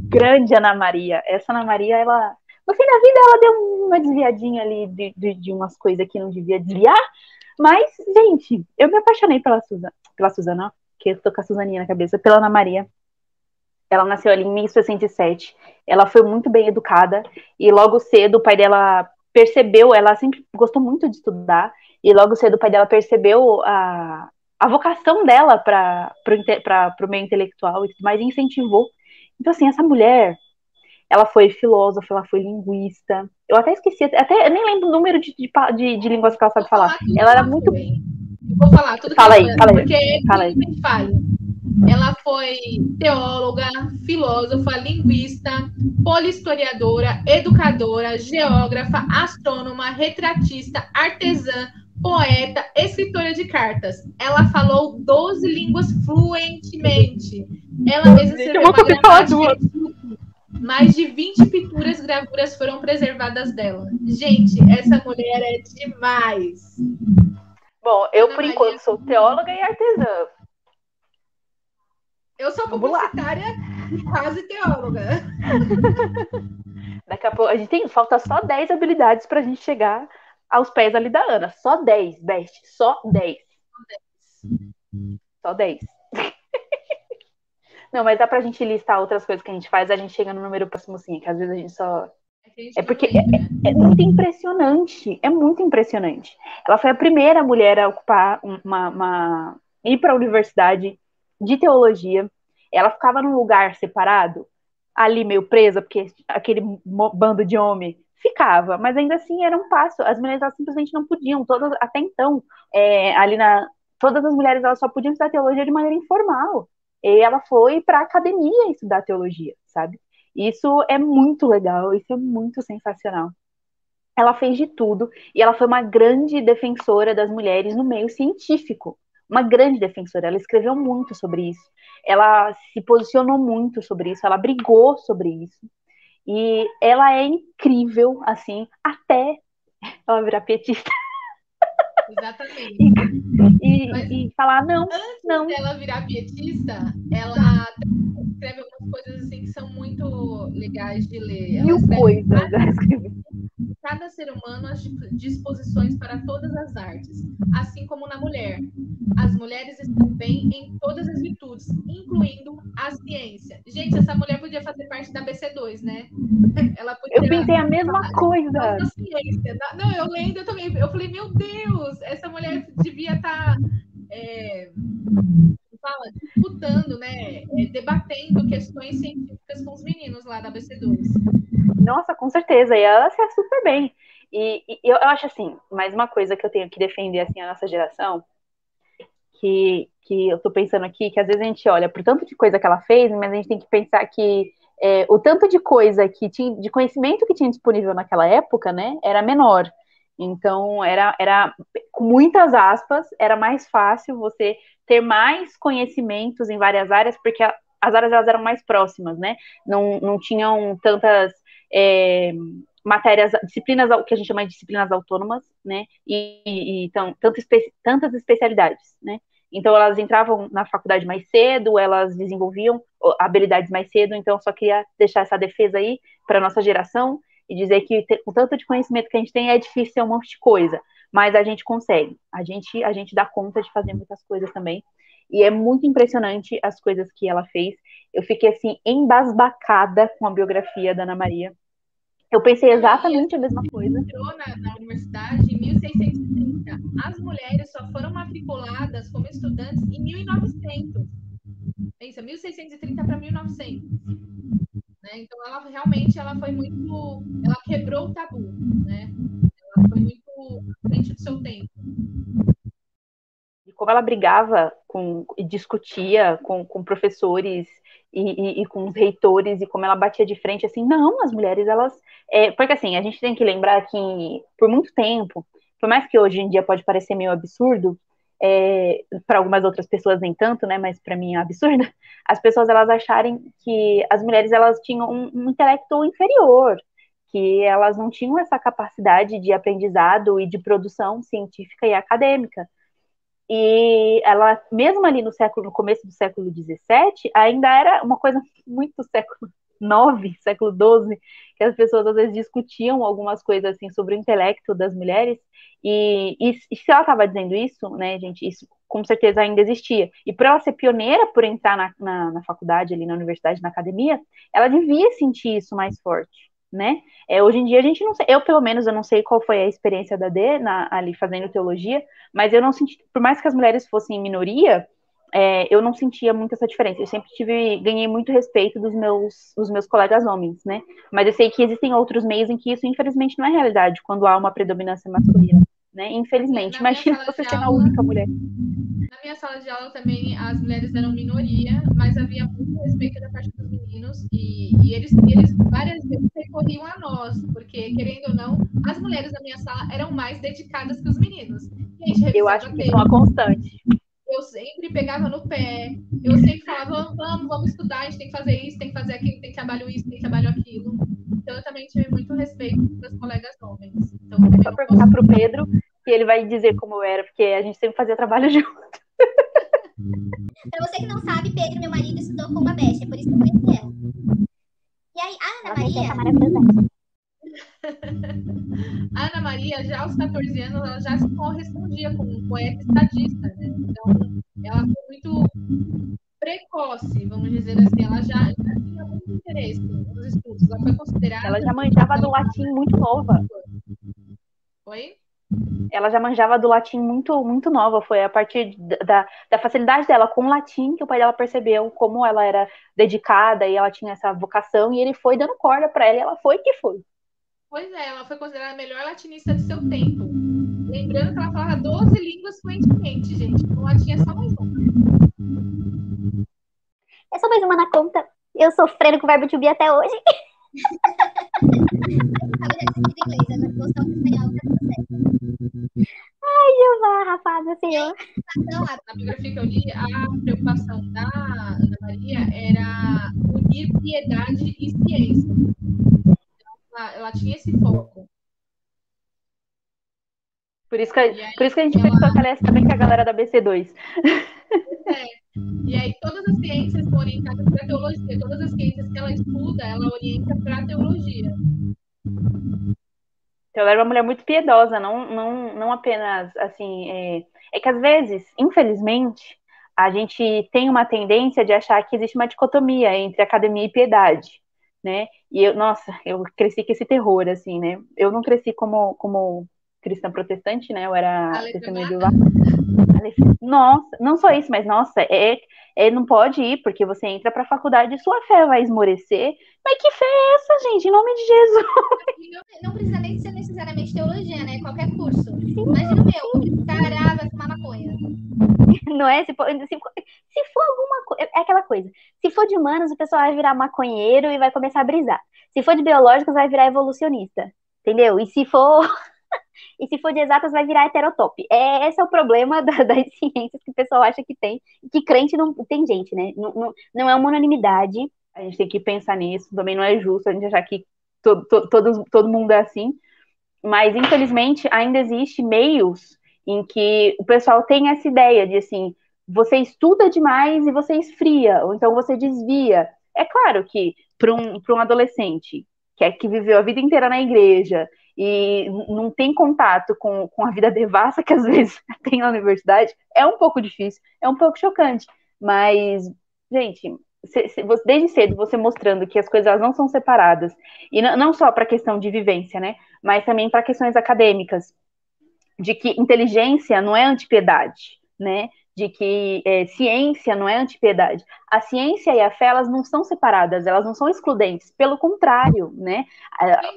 Speaker 3: Grande Ana Maria. Essa Ana Maria, ela... No fim da vida, ela deu uma desviadinha ali de umas coisas que não devia desviar. Mas, gente, eu me apaixonei pela Susana, que eu tô com a Suzaninha na cabeça, pela Ana Maria. Ela nasceu ali em 1067. Ela foi muito bem educada. E logo cedo o pai dela percebeu, ela sempre gostou muito de estudar. E logo cedo o pai dela percebeu a vocação dela para o meio intelectual e tudo mais, e incentivou. Então, assim, essa mulher, ela foi filósofa, ela foi linguista. Eu até esqueci, eu nem lembro o número de línguas que ela sabe falar. Ela era muito...
Speaker 1: Eu vou falar tudo que
Speaker 3: fala aí,
Speaker 1: porque fala aí. Ela foi teóloga, filósofa, linguista, polihistoriadora, educadora, geógrafa, astrônoma, retratista, artesã, poeta, escritora de cartas. Ela falou 12 línguas fluentemente. Ela mesma escreveu mais de 20 pinturas e gravuras foram preservadas dela. Gente, essa mulher é demais.
Speaker 3: Bom, eu por enquanto sou teóloga e artesã.
Speaker 1: Eu sou publicitária e quase teóloga.
Speaker 3: Daqui a pouco, falta só 10 habilidades pra gente chegar aos pés ali da Ana. Só 10, Best. Só 10. Só 10. Não, mas dá pra gente listar outras coisas que a gente faz, a gente chega no número próximo sim, que às vezes a gente só... É porque é muito impressionante. É muito impressionante. Ela foi a primeira mulher a ocupar ir para a universidade de teologia. Ela ficava num lugar separado, ali meio presa, porque aquele bando de homem ficava, mas ainda assim era um passo. As mulheres elas simplesmente não podiam, todas, até então, todas as mulheres elas só podiam estudar teologia de maneira informal. E ela foi para a academia estudar teologia, sabe? Isso é muito legal, isso é muito sensacional. Ela fez de tudo e ela foi uma grande defensora das mulheres no meio científico. Uma grande defensora. Ela escreveu muito sobre isso. Ela se posicionou muito sobre isso. Ela brigou sobre isso. E ela é incrível, assim, até ela virar petista.
Speaker 1: Exatamente.
Speaker 3: E falar, não,
Speaker 1: antes dela virar petista, ela escreve algumas coisas assim que são muito legais de ler. Ela escreve cada ser humano as disposições para todas as artes, assim como na mulher. As mulheres estão bem em todas as virtudes, incluindo a ciência. Gente, essa mulher podia fazer parte da BC2, né? Ela podia...
Speaker 3: Eu pensei a mesma coisa.
Speaker 1: Da ciência. Não, eu lendo eu também. Eu falei, meu Deus, essa mulher devia estar disputando, né? Debatendo questões científicas com os meninos lá da BC2.
Speaker 3: Nossa, com certeza. E ela se é super bem. E eu acho assim, mais uma coisa que eu tenho que defender assim a nossa geração, que eu tô pensando aqui, que às vezes a gente olha por tanto de coisa que ela fez, mas a gente tem que pensar que o tanto de coisa que tinha, de conhecimento que tinha disponível naquela época, né, era menor. Então, era com muitas aspas, era mais fácil você ter mais conhecimentos em várias áreas, porque as áreas elas eram mais próximas, né? Não tinham tantas matérias, disciplinas, o que a gente chama de disciplinas autônomas, né? Então, tantas especialidades, né? Então, elas entravam na faculdade mais cedo, elas desenvolviam habilidades mais cedo, então, eu só queria deixar essa defesa aí para a nossa geração e dizer que com tanto de conhecimento que a gente tem, é difícil ser um monte de coisa, mas a gente consegue, a gente dá conta de fazer muitas coisas também, e é muito impressionante as coisas que ela fez. Eu fiquei, assim, embasbacada com a biografia da Ana Maria. Eu pensei exatamente a mesma coisa.
Speaker 1: Entrou na universidade em 1630. As mulheres só foram matriculadas como estudantes em 1900. Pensa, 1630 para 1900. Né? Então, ela realmente foi muito... Ela quebrou o tabu, né? Ela foi muito à frente do seu tempo.
Speaker 3: E como ela brigava e discutia com professores e com os reitores, e como ela batia de frente, assim, não, as mulheres, elas... porque, assim, a gente tem que lembrar que, por muito tempo, por mais que hoje em dia pode parecer meio absurdo, para algumas outras pessoas nem tanto, né, mas para mim é absurdo, as pessoas, elas acharem que as mulheres, elas tinham um intelecto inferior, que elas não tinham essa capacidade de aprendizado e de produção científica e acadêmica. E ela, mesmo ali no começo do século XVII, ainda era uma coisa muito século IX, século XII, que as pessoas às vezes discutiam algumas coisas assim sobre o intelecto das mulheres, e se ela estava dizendo isso, né, gente, isso com certeza ainda existia. E por ela ser pioneira, por entrar na faculdade, ali na universidade, na academia, ela devia sentir isso mais forte, né? Hoje em dia a gente não sei, eu pelo menos eu não sei qual foi a experiência da Dê ali fazendo teologia, mas eu não senti, por mais que as mulheres fossem minoria, eu não sentia muito essa diferença. Eu sempre ganhei muito respeito dos meus colegas homens, né? Mas eu sei que existem outros meios em que isso, infelizmente, não é realidade, quando há uma predominância masculina, né? Infelizmente. Imagina se você ser a única mulher.
Speaker 1: Na minha sala de aula também as mulheres eram minoria, mas havia muito respeito da parte dos meninos e eles várias vezes recorriam a nós, porque, querendo ou não, as mulheres da minha sala eram mais dedicadas que os meninos.
Speaker 3: Eu acho que isso é uma constante.
Speaker 1: Eu sempre pegava no pé, eu sempre falava, vamos estudar, a gente tem que fazer isso, tem que fazer aquilo, tem trabalho isso, tem trabalho aquilo. Então eu também tive muito respeito dos meus colegas homens. Então,
Speaker 3: eu vou perguntar pro Pedro e ele vai dizer como era, porque a gente sempre fazia trabalho junto.
Speaker 2: Pra você que não sabe, Pedro, meu marido, estudou com uma Beth, é por isso que eu conheci ela. E aí, a Ana Maria...
Speaker 1: A Ana Maria, já aos 14 anos, ela já se correspondia com um poeta estadista, né? Então, ela foi muito precoce, vamos dizer assim. Ela já tinha muito interesse nos estudos. Ela foi considerada...
Speaker 3: Ela já manjava do latim muito nova.
Speaker 1: Oi?
Speaker 3: Ela já manjava do latim muito, muito nova. Foi a partir da facilidade dela com o latim que o pai dela percebeu como ela era dedicada e ela tinha essa vocação. E ele foi dando corda para ela e ela foi que foi.
Speaker 1: Pois é, ela foi considerada a melhor latinista de seu tempo. Lembrando que ela falava 12 línguas fluentemente, gente. Então, ela tinha só mais uma.
Speaker 2: É só mais uma na conta. Eu sofrendo com o verbo to be até hoje. Ai, Jeová, rapaz, Senhor.
Speaker 1: Na biografia que eu li, a preocupação da Ana Maria era unir piedade e ciência. Então, ela tinha esse foco.
Speaker 3: Por isso que a gente pensou que ela ia saber que a galera da BC2.
Speaker 1: E aí todas as ciências são orientadas para a teologia. Todas as ciências que ela estuda, ela orienta para a teologia.
Speaker 3: Então, ela era uma mulher muito piedosa, não apenas, assim... É que, às vezes, infelizmente, a gente tem uma tendência de achar que existe uma dicotomia entre academia e piedade, né? E, eu cresci com esse terror, assim, né? Eu não cresci como cristã protestante, né? Eu era testemunha de Jeová. Nossa, não só isso, mas, nossa, não pode ir, porque você entra pra faculdade e sua fé vai esmorecer. Mas que fé é essa, gente? Em nome de Jesus!
Speaker 2: Não precisa nem ser necessariamente teologia, né? Qualquer curso. Imagina o meu, tará, vai fumar maconha. Não é? Se for alguma coisa, é aquela coisa. Se for de humanos, o pessoal vai virar maconheiro e vai começar a brisar. Se for de biológicos, vai virar evolucionista. Entendeu? E se for de exatas, vai virar heterotop. Esse é o problema das ciências que o pessoal acha que tem. Que crente não tem gente, né? Não é uma unanimidade.
Speaker 3: A gente tem que pensar nisso. Também não é justo a gente achar que todo mundo é assim. Mas, infelizmente, ainda existe meios em que o pessoal tem essa ideia de, assim, você estuda demais e você esfria, ou então você desvia. É claro que, para um adolescente que viveu a vida inteira na igreja e não tem contato com a vida devassa que, às vezes, tem na universidade, é um pouco difícil, é um pouco chocante. Mas, gente, desde cedo, você mostrando que as coisas não são separadas, e não só para a questão de vivência, né? Mas também para questões acadêmicas, de que inteligência não é antipiedade, né? De que ciência não é antipiedade. A ciência e a fé, elas não são separadas, elas não são excludentes, pelo contrário, né?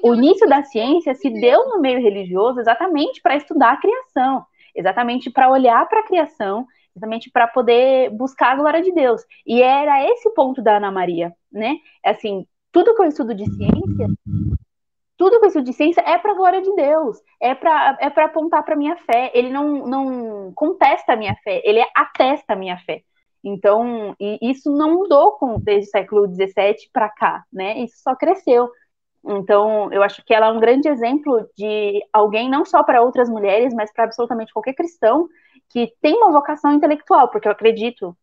Speaker 3: O início da ciência se deu no meio religioso exatamente para estudar a criação, exatamente para olhar para a criação, exatamente para poder buscar a glória de Deus. E era esse o ponto da Ana Maria, né? Assim, tudo que eu estudo de ciência é para a glória de Deus, é para apontar para a minha fé. Ele não contesta a minha fé, ele atesta a minha fé. Então, isso não mudou desde o século XVII para cá, né? Isso só cresceu. Então, eu acho que ela é um grande exemplo de alguém, não só para outras mulheres, mas para absolutamente qualquer cristão que tem uma vocação intelectual, porque eu acredito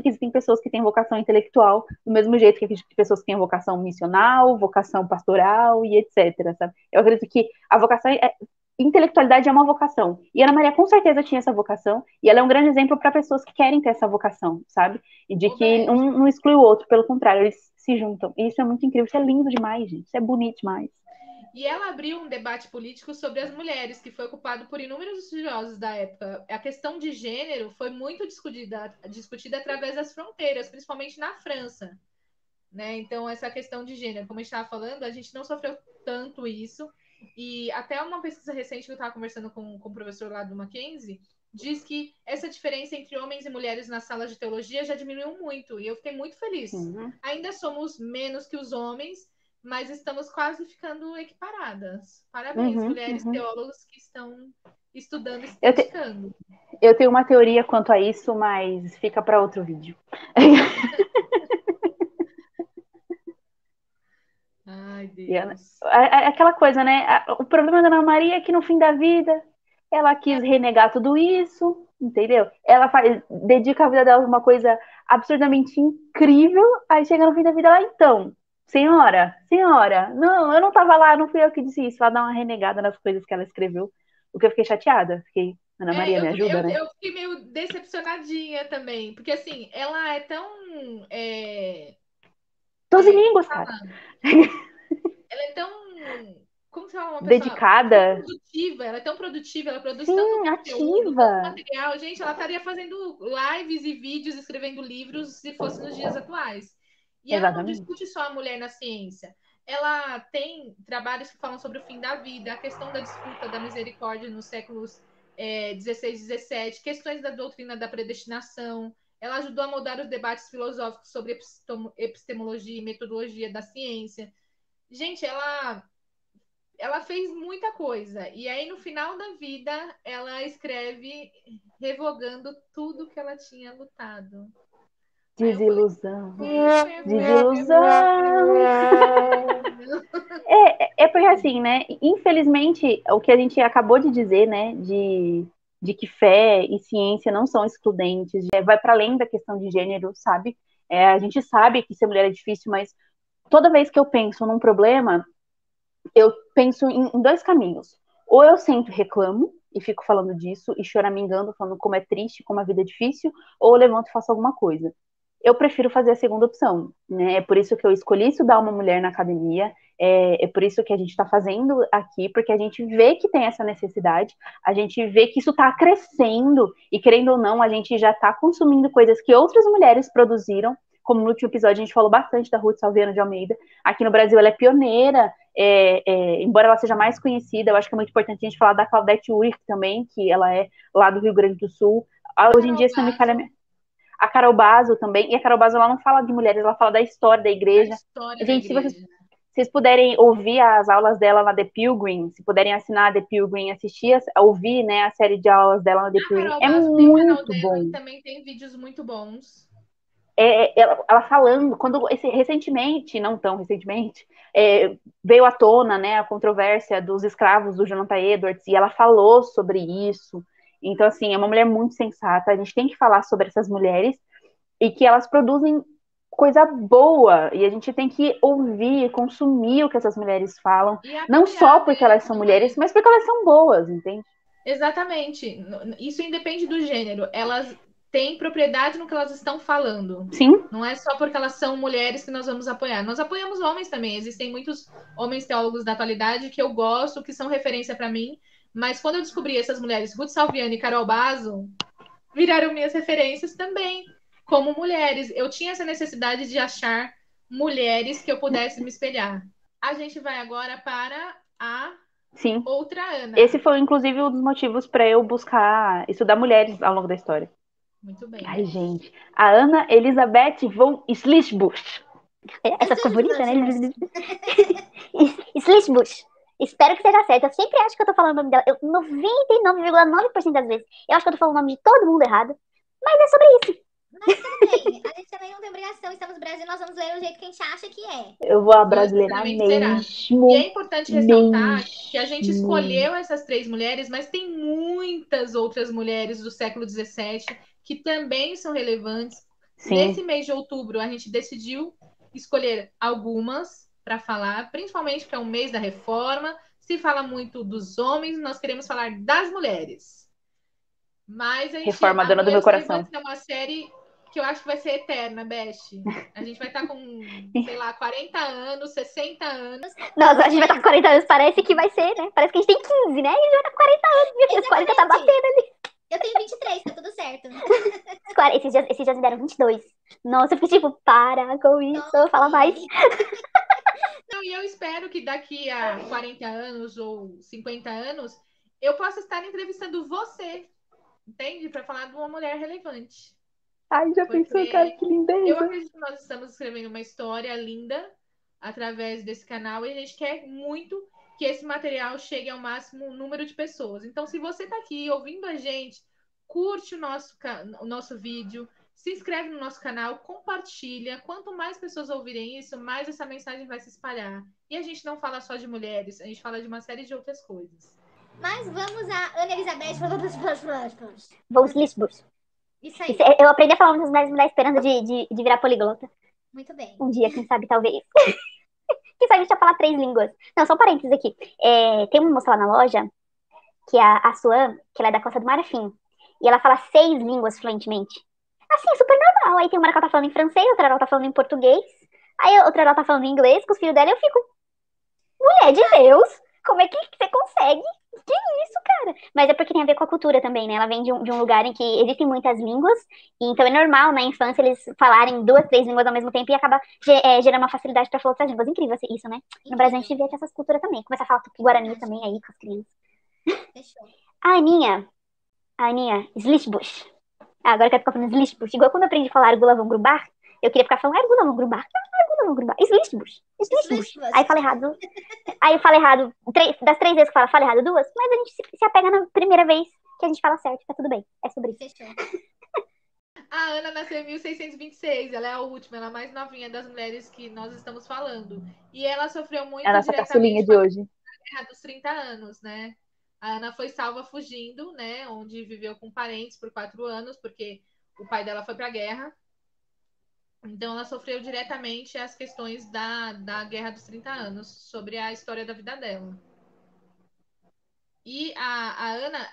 Speaker 3: que existem pessoas que têm vocação intelectual, do mesmo jeito que acredito que pessoas que têm vocação missional, vocação pastoral e etc. Sabe? Eu acredito que intelectualidade é uma vocação. E Ana Maria com certeza tinha essa vocação, e ela é um grande exemplo para pessoas que querem ter essa vocação, sabe? E de que um não exclui o outro, pelo contrário, eles se juntam. E isso é muito incrível, isso é lindo demais, gente. Isso é bonito demais.
Speaker 1: E ela abriu um debate político sobre as mulheres, que foi ocupado por inúmeros estudiosos da época. A questão de gênero foi muito discutida através das fronteiras, principalmente na França. Né? Então, essa questão de gênero, como a gente estava falando, a gente não sofreu tanto isso. E até uma pesquisa recente que eu estava conversando com o professor lá do Mackenzie, diz que essa diferença entre homens e mulheres nas salas de teologia já diminuiu muito. E eu fiquei muito feliz.
Speaker 3: Uhum.
Speaker 1: Ainda somos menos que os homens, mas estamos quase ficando equiparadas. Parabéns, mulheres teólogos que estão estudando e se dedicando.
Speaker 3: Eu tenho uma teoria quanto a isso, mas fica para outro vídeo.
Speaker 1: Ai, Deus.
Speaker 3: Aquela coisa, né? O problema da Ana Maria é que no fim da vida ela quis renegar tudo isso, entendeu? Ela dedica a vida dela a uma coisa absurdamente incrível, aí chega no fim da vida ela, então, Senhora, não, eu não tava lá, não fui eu que disse isso. Ela dá uma renegada nas coisas que ela escreveu. O que eu fiquei chateada. Fiquei, Ana Maria, me ajuda, né?
Speaker 1: Eu fiquei meio decepcionadinha também, porque assim, ela é tão.
Speaker 3: 12
Speaker 1: Como
Speaker 3: línguas, cara.
Speaker 1: fala? Ela é tão. Como se fala uma pessoa
Speaker 3: Dedicada.
Speaker 1: produtiva, ela é tão produtiva, ela produz
Speaker 3: Sim,
Speaker 1: tanto conteúdo,
Speaker 3: ativa.
Speaker 1: tanto material. Gente, ela estaria fazendo lives e vídeos, escrevendo livros se fosse nos dias atuais. E ela não
Speaker 3: Exatamente.
Speaker 1: discute só a mulher na ciência. Ela tem trabalhos que falam sobre o fim da vida, a questão da disputa da misericórdia nos séculos 16 e 17, questões da doutrina da predestinação. Ela ajudou a moldar os debates filosóficos sobre epistemologia e metodologia da ciência. Gente, ela fez muita coisa. E aí, no final da vida, ela escreve revogando tudo que ela tinha lutado.
Speaker 3: Desilusão.
Speaker 1: Falei,
Speaker 3: Desilusão. É porque assim, né? Infelizmente, o que a gente acabou de dizer, né? De que fé e ciência não são excludentes, vai para além da questão de gênero, sabe? A gente sabe que ser mulher é difícil, mas toda vez que eu penso num problema, eu penso em dois caminhos. Ou eu sento e reclamo, e fico falando disso, e choramingando, falando como é triste, como a vida é difícil, ou eu levanto e faço alguma coisa. Eu prefiro fazer a segunda opção, né? É por isso que eu escolhi estudar uma mulher na academia, é por isso que a gente está fazendo aqui, porque a gente vê que tem essa necessidade, a gente vê que isso está crescendo, e querendo ou não, a gente já está consumindo coisas que outras mulheres produziram, como no último episódio a gente falou bastante da Ruth Salviano de Almeida. Aqui no Brasil ela é pioneira, embora ela seja mais conhecida, eu acho que é muito importante a gente falar da Claudete Urich também, que ela é lá do Rio Grande do Sul. Hoje em dia, se não me falha, a Carol Bazo também, e a Carol Bazo ela não fala de mulheres, ela fala da história da igreja. Gente, se vocês puderem ouvir as aulas dela na The Pilgrim, se puderem assinar a The Pilgrim, assistir, ouvir, né, a série de aulas dela na The Pilgrim, é muito bom.
Speaker 1: E também tem vídeos muito bons.
Speaker 3: Ela falando, recentemente, não tão recentemente, veio à tona, né, a controvérsia dos escravos do Jonathan Edwards, e ela falou sobre isso. Então, assim, é uma mulher muito sensata, a gente tem que falar sobre essas mulheres, e que elas produzem coisa boa, e a gente tem que ouvir, consumir o que essas mulheres falam, não só porque elas são mulheres, mas porque elas são boas, entende?
Speaker 1: Exatamente. Isso independe do gênero. Elas têm propriedade no que elas estão falando.
Speaker 3: Sim.
Speaker 1: Não é só porque elas são mulheres que nós vamos apoiar. Nós apoiamos homens também. Existem muitos homens teólogos da atualidade que eu gosto, que são referência para mim. Mas quando eu descobri essas mulheres, Ruth Salviano e Carol Bazo, viraram minhas referências também, como mulheres. Eu tinha essa necessidade de achar mulheres que eu pudesse me espelhar. A gente vai agora para a
Speaker 3: Sim.
Speaker 1: outra Ana.
Speaker 3: Esse foi, inclusive, um dos motivos para eu buscar estudar mulheres ao longo da história.
Speaker 1: Muito bem.
Speaker 3: Ai, gente. A Ana Elisabeth von Schliessbusch.
Speaker 2: Essa ficou bonita, né? Schliessbusch. Espero que seja certo. Eu sempre acho que eu tô falando o nome dela. 99,9% das vezes eu acho que eu tô falando o nome de todo mundo errado. Mas é sobre isso.
Speaker 4: Mas tudo bem. A gente também não tem obrigação. Estamos no Brasil, nós vamos ler o jeito que a gente acha que é.
Speaker 3: Eu vou abrasileirar mesmo.
Speaker 1: E é importante ressaltar que a gente escolheu essas 3 mulheres, mas tem muitas outras mulheres do século XVII que também são relevantes. Sim. Nesse mês de outubro, a gente decidiu escolher algumas para falar, principalmente porque é um mês da reforma. Se fala muito dos homens, nós queremos falar das mulheres. Mas a gente,
Speaker 3: Reforma, dona do meu coração.
Speaker 1: É uma série que eu acho que vai ser eterna, Beth. A gente vai estar com, sei lá, 40 anos, 60 anos.
Speaker 2: Nossa, a gente vai estar com 40 anos, parece que vai ser, né? Parece que a gente tem 15, né? E a gente vai estar com 40 anos, meu Deus, 40 tá batendo ali.
Speaker 4: Eu tenho 23, tá tudo certo.
Speaker 2: Esses dias me deram 22. Nossa, eu fiquei tipo, para com isso, fala mais.
Speaker 1: Não, e eu espero que daqui a 40 anos ou 50 anos eu possa estar entrevistando você, entende? Para falar de uma mulher relevante.
Speaker 3: Ai, já pensou, cara, que lindeza.
Speaker 1: Eu acredito que nós estamos escrevendo uma história linda através desse canal e a gente quer muito que esse material chegue ao máximo número de pessoas. Então, se você está aqui ouvindo a gente, curte o nosso vídeo, se inscreve no nosso canal, compartilha. Quanto mais pessoas ouvirem isso, mais essa mensagem vai se espalhar. E a gente não fala só de mulheres, a gente fala de uma série de outras coisas.
Speaker 4: Mas vamos a Ana Elizabeth.
Speaker 2: Vamos, Schliessbusch.
Speaker 4: Isso aí.
Speaker 2: Eu aprendi a falar muitas vezes, me dá esperança de virar poliglota.
Speaker 4: Muito bem.
Speaker 2: Um dia, quem sabe, talvez. Que só a gente ia falar 3 línguas. Não, só um parênteses aqui. Tem uma moça lá na loja, que é a Suan, que ela é da Costa do Marfim. E ela fala 6 línguas fluentemente. Assim, super normal. Aí tem uma hora que ela tá falando em francês, outra hora ela tá falando em português. Aí outra hora ela tá falando em inglês com os filhos dela. E eu fico, mulher de Deus, como é que você consegue? Que isso, cara? Mas é porque tem a ver com a cultura também, né? Ela vem de um lugar em que existem muitas línguas, e então é normal na infância eles falarem 2, 3 línguas ao mesmo tempo e acaba gerando uma facilidade pra falar outras línguas. Incrível isso, né? No Brasil a gente vê essas culturas também. Começa a falar tupi-guarani também aí com as crianças.
Speaker 4: Fechou.
Speaker 2: A Aninha, Slishbush. Agora que eu tô falando Slishbush, igual quando eu aprendi a falar Argula Grubar, eu queria ficar falando Argula Grubar, Slishbush. Aí fala errado. Aí eu falo errado, das 3 vezes que fala errado 2, mas a gente se apega na primeira vez que a gente fala certo, tá tudo bem. É sobre isso.
Speaker 4: Fechou.
Speaker 1: A Ana nasceu em 1626, ela é a última, ela é a mais novinha das mulheres que nós estamos falando. E ela sofreu muito
Speaker 3: É a nossa caçulinha
Speaker 1: diretamente
Speaker 3: de hoje.
Speaker 1: a Guerra dos 30 anos, né? A Ana foi salva fugindo, né? Onde viveu com parentes por 4 anos, porque o pai dela foi pra guerra. Então ela sofreu diretamente as questões da Guerra dos 30 anos, sobre a história da vida dela. E a Ana,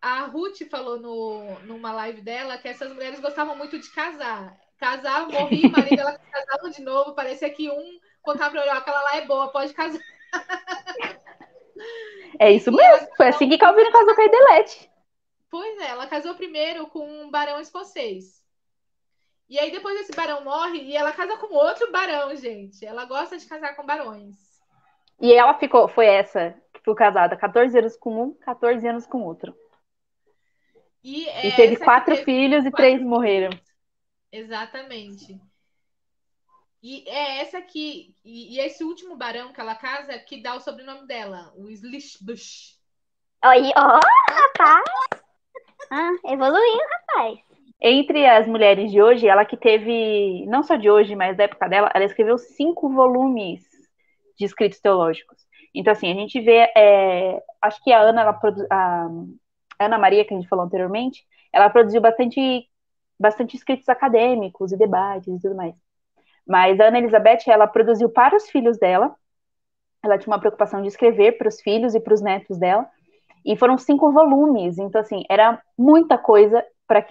Speaker 1: a Ruth falou numa live dela que essas mulheres gostavam muito de casar. Casar, morria, o marido dela casavam de novo, parecia que um contava pra ela, aquela lá é boa, pode casar.
Speaker 3: É isso mesmo, foi assim que Calvino casou com a Idelete.
Speaker 1: Pois é, ela casou primeiro com um barão escocês. E aí depois esse barão morre e ela casa com outro barão, gente. Ela gosta de casar com barões.
Speaker 3: E ela foi essa que ficou casada, 14 anos com um, 14 anos com outro.
Speaker 1: E
Speaker 3: teve 4 filhos e 3 morreram.
Speaker 1: Exatamente. E é essa aqui, e esse último barão que ela casa que dá o sobrenome dela, o Slishbush.
Speaker 2: Aí, ó, rapaz. Evoluiu, rapaz.
Speaker 3: Entre as mulheres de hoje, ela que teve, não só de hoje, mas da época dela, ela escreveu 5 volumes de escritos teológicos. Então, assim, a gente vê, acho que a Ana Maria, que a gente falou anteriormente, ela produziu bastante escritos acadêmicos e debates e tudo mais. Mas a Ana Elizabeth, ela produziu para os filhos dela, ela tinha uma preocupação de escrever para os filhos e para os netos dela, e foram 5 volumes, então, assim, era muita coisa para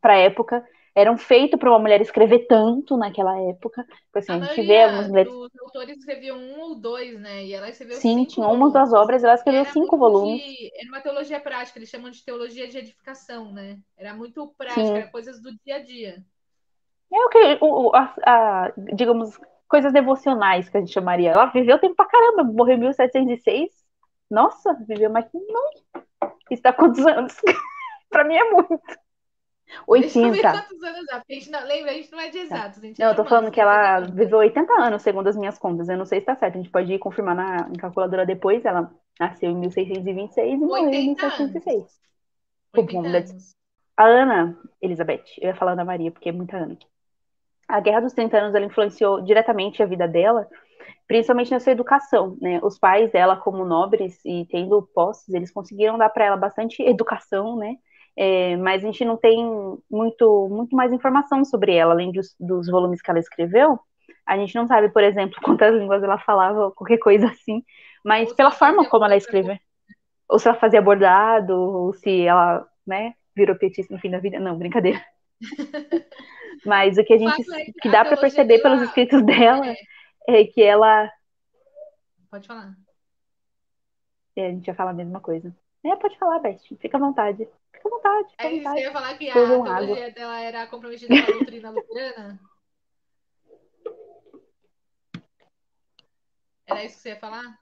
Speaker 3: a época, eram feitos para uma mulher escrever tanto naquela época. Assim, a gente vê algumas mulheres.
Speaker 1: Os autores escreviam 1 ou 2, né? E ela escreveu 5
Speaker 3: sim, tinha uma das obras, ela escreveu 5 volumes.
Speaker 1: Era uma teologia prática, eles chamam de teologia de edificação, né? Era muito prática, era coisas do dia a dia.
Speaker 3: É o que, digamos, coisas devocionais que a gente chamaria. Ela viveu tempo pra caramba, morreu em 1706. Nossa, viveu mais que nós. Isso dá quantos anos? Pra mim é muito. 80.
Speaker 1: Deixa eu ver quantos anos dá, porque a gente não lembra, a gente não é de exatos.
Speaker 3: Não, eu tô falando que ela viveu 80 anos, segundo as minhas contas. Eu não sei se tá certo, a gente pode ir confirmar na calculadora depois. Ela nasceu em 1626 e morreu em 1706.
Speaker 1: 80 anos.
Speaker 3: A Ana Elizabeth, eu ia falar Ana Maria, porque é muita Ana. A Guerra dos 30 anos, ela influenciou diretamente a vida dela, principalmente na sua educação, né? Os pais dela, como nobres e tendo posses, eles conseguiram dar para ela bastante educação, né? Mas a gente não tem muito mais informação sobre ela, além dos volumes que ela escreveu. A gente não sabe, por exemplo, quantas línguas ela falava, qualquer coisa assim, mas pela forma como ela escreveu. Ou se ela fazia bordado, ou se ela, né, virou petista no fim da vida. Não, brincadeira. Mas o que que dá para perceber pelos escritos dela é que ela...
Speaker 1: Pode falar.
Speaker 3: A gente ia falar a mesma coisa. Pode falar, Beth. Fica à vontade. Fica à vontade.
Speaker 1: Você ia falar que a teologia dela era comprometida com a doutrina luterana? Era isso que você ia falar?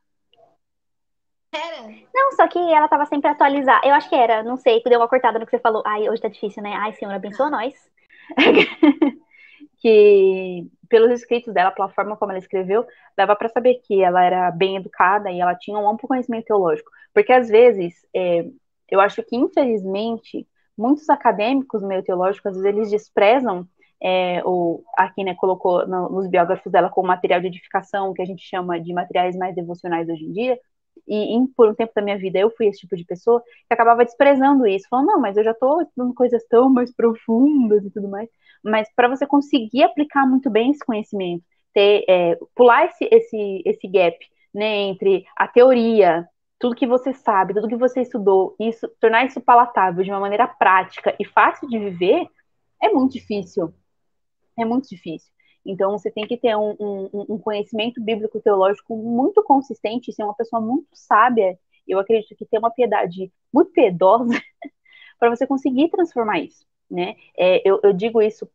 Speaker 4: Era.
Speaker 2: Não, só que ela tava sempre atualizada. Eu acho que era, não sei, deu uma cortada no que você falou. Ai, hoje tá difícil, né? Ai, Senhor, abençoa nós. Que pelos escritos dela, pela forma como ela escreveu, dava para saber que ela era bem educada e ela tinha um amplo conhecimento teológico. Porque às vezes, eu acho que infelizmente, muitos acadêmicos meio teológicos, às vezes eles desprezam aqui, né, colocou nos biógrafos dela como material de edificação, que a gente chama de materiais mais devocionais hoje em dia, e por um tempo da minha vida eu fui esse tipo de pessoa que acabava desprezando isso, falando, não, mas eu já estou estudando coisas tão mais profundas e tudo mais, mas para você conseguir aplicar muito bem esse conhecimento,
Speaker 3: pular esse gap, né, entre a teoria, tudo que você sabe, tudo que você estudou, isso, tornar isso palatável de uma maneira prática e fácil de viver, é muito difícil. É muito difícil. Então, você tem que ter um conhecimento bíblico teológico muito consistente, ser uma pessoa muito sábia. Eu acredito que ter uma piedade muito piedosa para você conseguir transformar isso, né? Eu digo isso,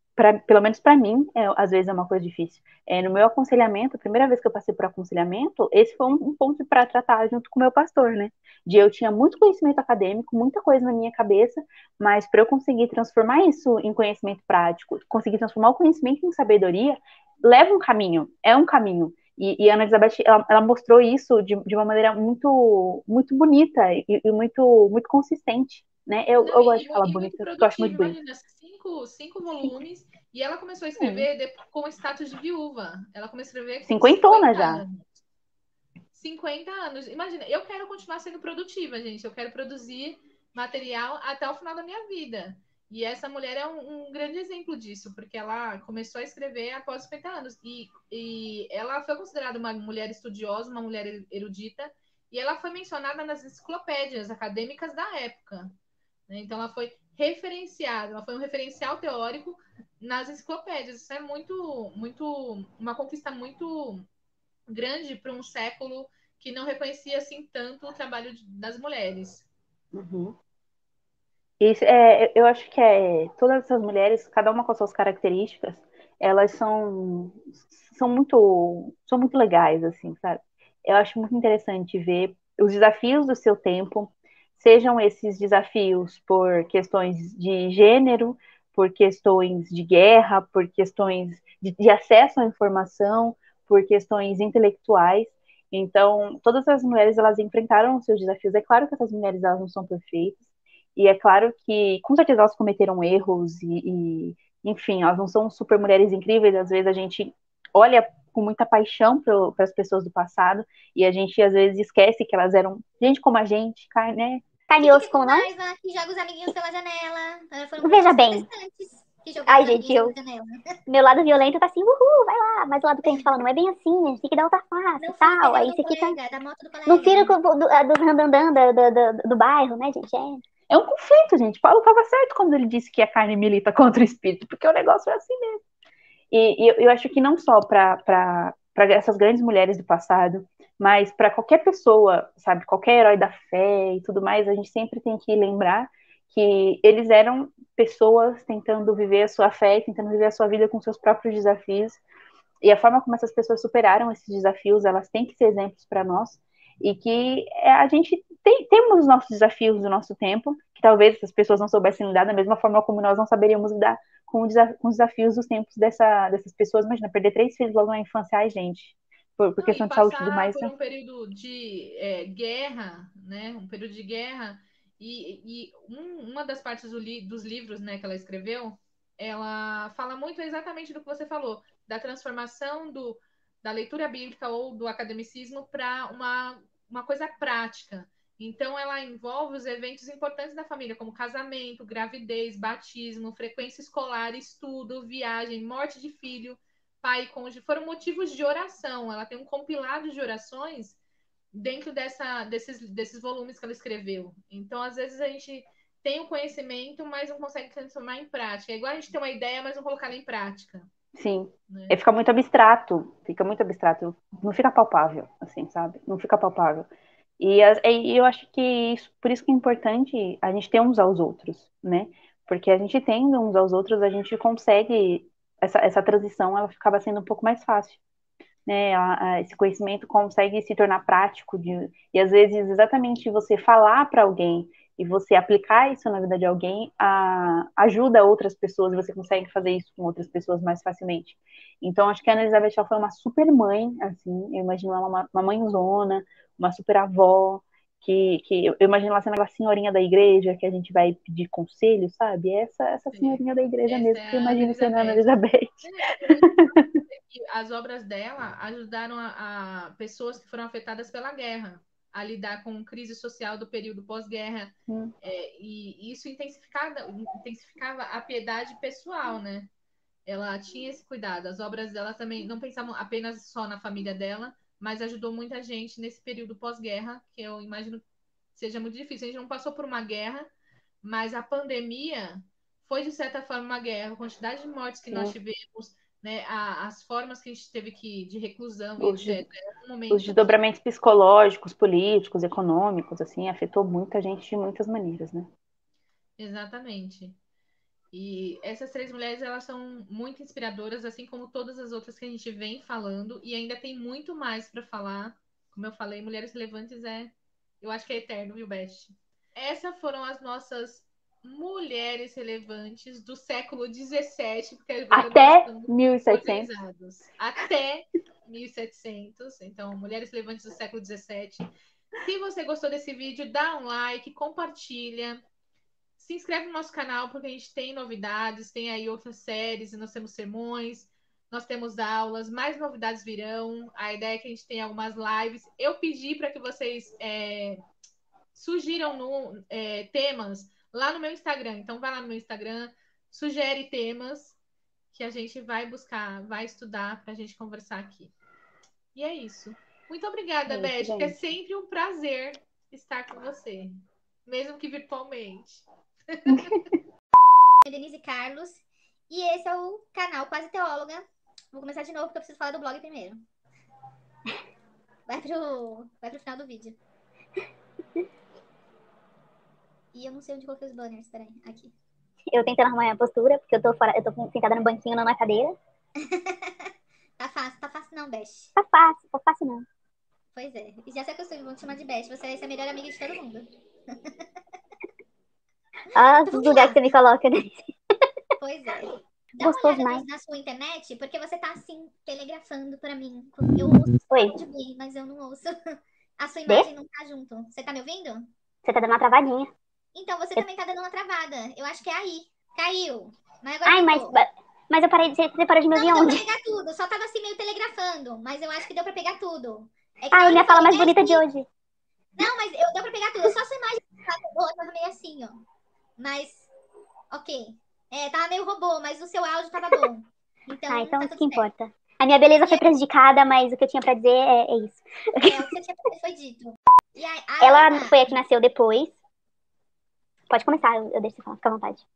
Speaker 3: pelo menos para mim, às vezes é uma coisa difícil. No meu aconselhamento, a primeira vez que eu passei por aconselhamento, esse foi um ponto para tratar junto com o meu pastor, né? Eu tinha muito conhecimento acadêmico, muita coisa na minha cabeça, mas para eu conseguir transformar isso em conhecimento prático, conseguir transformar o conhecimento em sabedoria, leva um caminho, é um caminho. E a Ana Elizabeth, ela mostrou isso de uma maneira muito, muito bonita e muito, muito consistente, né? Eu
Speaker 1: Não,
Speaker 3: gosto de falar
Speaker 1: e muito
Speaker 3: bonita, porque eu acho muito
Speaker 1: produtivo.
Speaker 3: bonito.
Speaker 1: Imagina, cinco volumes. E ela começou a escrever com status de viúva. Ela começou a escrever com
Speaker 3: Cinquentona
Speaker 1: 50
Speaker 3: já.
Speaker 1: anos. 50 anos. Imagina, eu quero continuar sendo produtiva, gente. Eu quero produzir material até o final da minha vida. E essa mulher é um grande exemplo disso, porque ela começou a escrever após 50 anos. E ela foi considerada uma mulher estudiosa, uma mulher erudita, e ela foi mencionada nas enciclopédias acadêmicas da época. Né? Então, ela foi referenciada, ela foi um referencial teórico nas enciclopédias. Isso é uma conquista muito grande para um século que não reconhecia assim tanto o trabalho das mulheres.
Speaker 3: Uhum. Isso, eu acho que todas essas mulheres, cada uma com as suas características, elas são muito legais, assim, sabe? Eu acho muito interessante ver os desafios do seu tempo, sejam esses desafios por questões de gênero, por questões de guerra, por questões de acesso à informação, por questões intelectuais. Então, todas as mulheres, elas enfrentaram os seus desafios. É claro que essas mulheres, elas não são perfeitas, e é claro que, com certeza, elas cometeram erros enfim, elas não são super mulheres incríveis. Às vezes a gente olha com muita paixão para as pessoas do passado e a gente, às vezes, esquece que elas eram gente como a gente, né?
Speaker 2: Carne
Speaker 4: Que
Speaker 2: e
Speaker 4: fica
Speaker 2: osso
Speaker 4: com
Speaker 2: como nós?
Speaker 4: raiva, que joga os amiguinhos pela janela. Foram
Speaker 2: Veja
Speaker 4: pessoas
Speaker 2: bem.
Speaker 4: protestantes que jogaram
Speaker 2: Ai,
Speaker 4: os
Speaker 2: gente,
Speaker 4: amiguinhos pela janela.
Speaker 2: meu lado violento tá assim, uhul, vai lá. Mas o lado crente fala, não é bem assim, a gente tem que dar outra face
Speaker 4: Não
Speaker 2: e
Speaker 4: fira o
Speaker 2: tal.
Speaker 4: pneu
Speaker 2: Aí
Speaker 4: do
Speaker 2: você fica.
Speaker 4: colega, da moto do
Speaker 2: Não
Speaker 4: colega.
Speaker 2: fira do randandan do bairro, né, gente?
Speaker 3: É um conflito, gente. Paulo estava certo quando ele disse que a carne milita contra o espírito, porque o negócio é assim mesmo. E eu acho que não só para essas grandes mulheres do passado, mas para qualquer pessoa, sabe, qualquer herói da fé e tudo mais, a gente sempre tem que lembrar que eles eram pessoas tentando viver a sua fé, tentando viver a sua vida com seus próprios desafios. E a forma como essas pessoas superaram esses desafios, elas têm que ser exemplos para nós. E que a gente temos os nossos desafios do nosso tempo, que talvez essas pessoas não soubessem lidar da mesma forma como nós não saberíamos lidar com os desafios dos tempos dessas pessoas. Imagina, perder 3 filhos logo na infância, ai, gente, por
Speaker 1: Não, e
Speaker 3: questão de saúde e tudo
Speaker 1: passar
Speaker 3: mais.
Speaker 1: por um período de guerra, né? Um período de guerra. Uma das partes dos livros, né, que ela escreveu, ela fala muito exatamente do que você falou, da transformação da leitura bíblica ou do academicismo para uma coisa prática. Então, ela envolve os eventos importantes da família, como casamento, gravidez, batismo, frequência escolar, estudo, viagem, morte de filho, pai e cônjuge, foram motivos de oração. Ela tem um compilado de orações dentro desses volumes que ela escreveu. Então, às vezes, a gente tem o conhecimento, mas não consegue transformar em prática. É igual a gente ter uma ideia, mas não colocar ela em prática.
Speaker 3: Sim.
Speaker 1: Né?
Speaker 3: Fica muito abstrato, não fica palpável, assim, sabe? Não fica palpável. E eu acho que por isso que é importante a gente ter uns aos outros, né? Porque a gente tendo uns aos outros, a gente consegue, essa transição, ela acaba sendo um pouco mais fácil, né? Esse conhecimento consegue se tornar prático, e às vezes exatamente você falar para alguém e você aplicar isso na vida de alguém ajuda outras pessoas e você consegue fazer isso com outras pessoas mais facilmente. Então, acho que a Ana Elizabeth ela foi uma super mãe, assim, eu imagino ela uma mãezona, uma super avó, que eu imagino ela sendo aquela senhorinha da igreja que a gente vai pedir conselho, sabe? Essa senhorinha da igreja
Speaker 1: Essa
Speaker 3: mesmo,
Speaker 1: é
Speaker 3: que eu
Speaker 1: a Ana
Speaker 3: imagino sendo a Ana
Speaker 1: Elizabeth.
Speaker 3: Elizabeth.
Speaker 1: As obras dela ajudaram a pessoas que foram afetadas pela guerra a lidar com crise social do período pós-guerra. E isso intensificava a piedade pessoal, né? ela tinha esse cuidado. As obras dela também não pensavam apenas só na família dela, mas ajudou muita gente nesse período pós-guerra, que eu imagino que seja muito difícil. A gente não passou por uma guerra, mas a pandemia foi, de certa forma, uma guerra. A quantidade de mortes que nós tivemos, né, as formas que a gente teve de reclusão e etc. Era um momento
Speaker 3: Os desdobramentos psicológicos, políticos, econômicos, assim, afetou muita gente de muitas maneiras, né?
Speaker 1: Exatamente. E essas três mulheres, elas são muito inspiradoras, assim como todas as outras que a gente vem falando, e ainda tem muito mais para falar. Como eu falei, Mulheres Relevantes eu acho que é eterno, viu, Beth? Essas foram as nossas mulheres relevantes do século XVII, porque agora
Speaker 3: até
Speaker 1: nós estamos
Speaker 3: 1700.
Speaker 1: organizados. Até 1700. Então, mulheres relevantes do século XVII. Se você gostou desse vídeo, dá um like, compartilha. Se inscreve no nosso canal, porque a gente tem novidades, tem aí outras séries, nós temos sermões, nós temos aulas, mais novidades virão. A ideia é que a gente tenha algumas lives. Eu pedi para que vocês sugiram temas lá no meu Instagram. Então, vai lá no meu Instagram, sugere temas que a gente vai buscar, vai estudar para a gente conversar aqui. E é isso. Muito obrigada, Beth, porque é sempre um prazer estar com você, mesmo que virtualmente.
Speaker 4: Denise Carlos. E esse é o canal Quase Teóloga. Vou começar de novo porque eu preciso falar do blog primeiro. Vai pro final do vídeo. E eu não sei onde coloquei os banners, peraí, aqui.
Speaker 2: Eu tentando arrumar minha postura, porque eu tô sentada no banquinho, não na cadeira.
Speaker 4: Tá fácil não, Beth.
Speaker 2: Tá fácil não.
Speaker 4: Pois é. E já se acostume, vão te chamar de Beth. Você vai ser a melhor amiga de todo mundo.
Speaker 2: Os lugares que você me coloca, né?
Speaker 4: Pois é. Dá uma olhada na sua internet, porque você tá assim, telegrafando pra mim. Eu ouço de mim, mas eu não ouço. A sua imagem não tá junto. Você tá me ouvindo?
Speaker 2: Você tá dando uma travadinha.
Speaker 4: Então, você também tá dando uma travada. Eu acho que é aí. Caiu. Mas agora
Speaker 2: mas eu parei de... Você parou de me ouvir onde?
Speaker 4: Não deu pra pegar tudo. Só tava assim meio telegrafando. Mas eu acho que deu pra pegar tudo.
Speaker 2: Minha fala mais bonita de hoje.
Speaker 4: Não, mas deu pra pegar tudo. Só a sua imagem tava meio assim, ó. Mas, ok. Tava meio robô, mas o seu áudio tava bom. Então
Speaker 2: tá
Speaker 4: tudo
Speaker 2: que importa. A minha beleza foi prejudicada, mas o que eu tinha pra dizer é isso.
Speaker 4: O que você tinha pra dizer foi dito. E
Speaker 2: ela Ana... foi a que nasceu depois. Pode começar, eu deixo você falar, fica à vontade.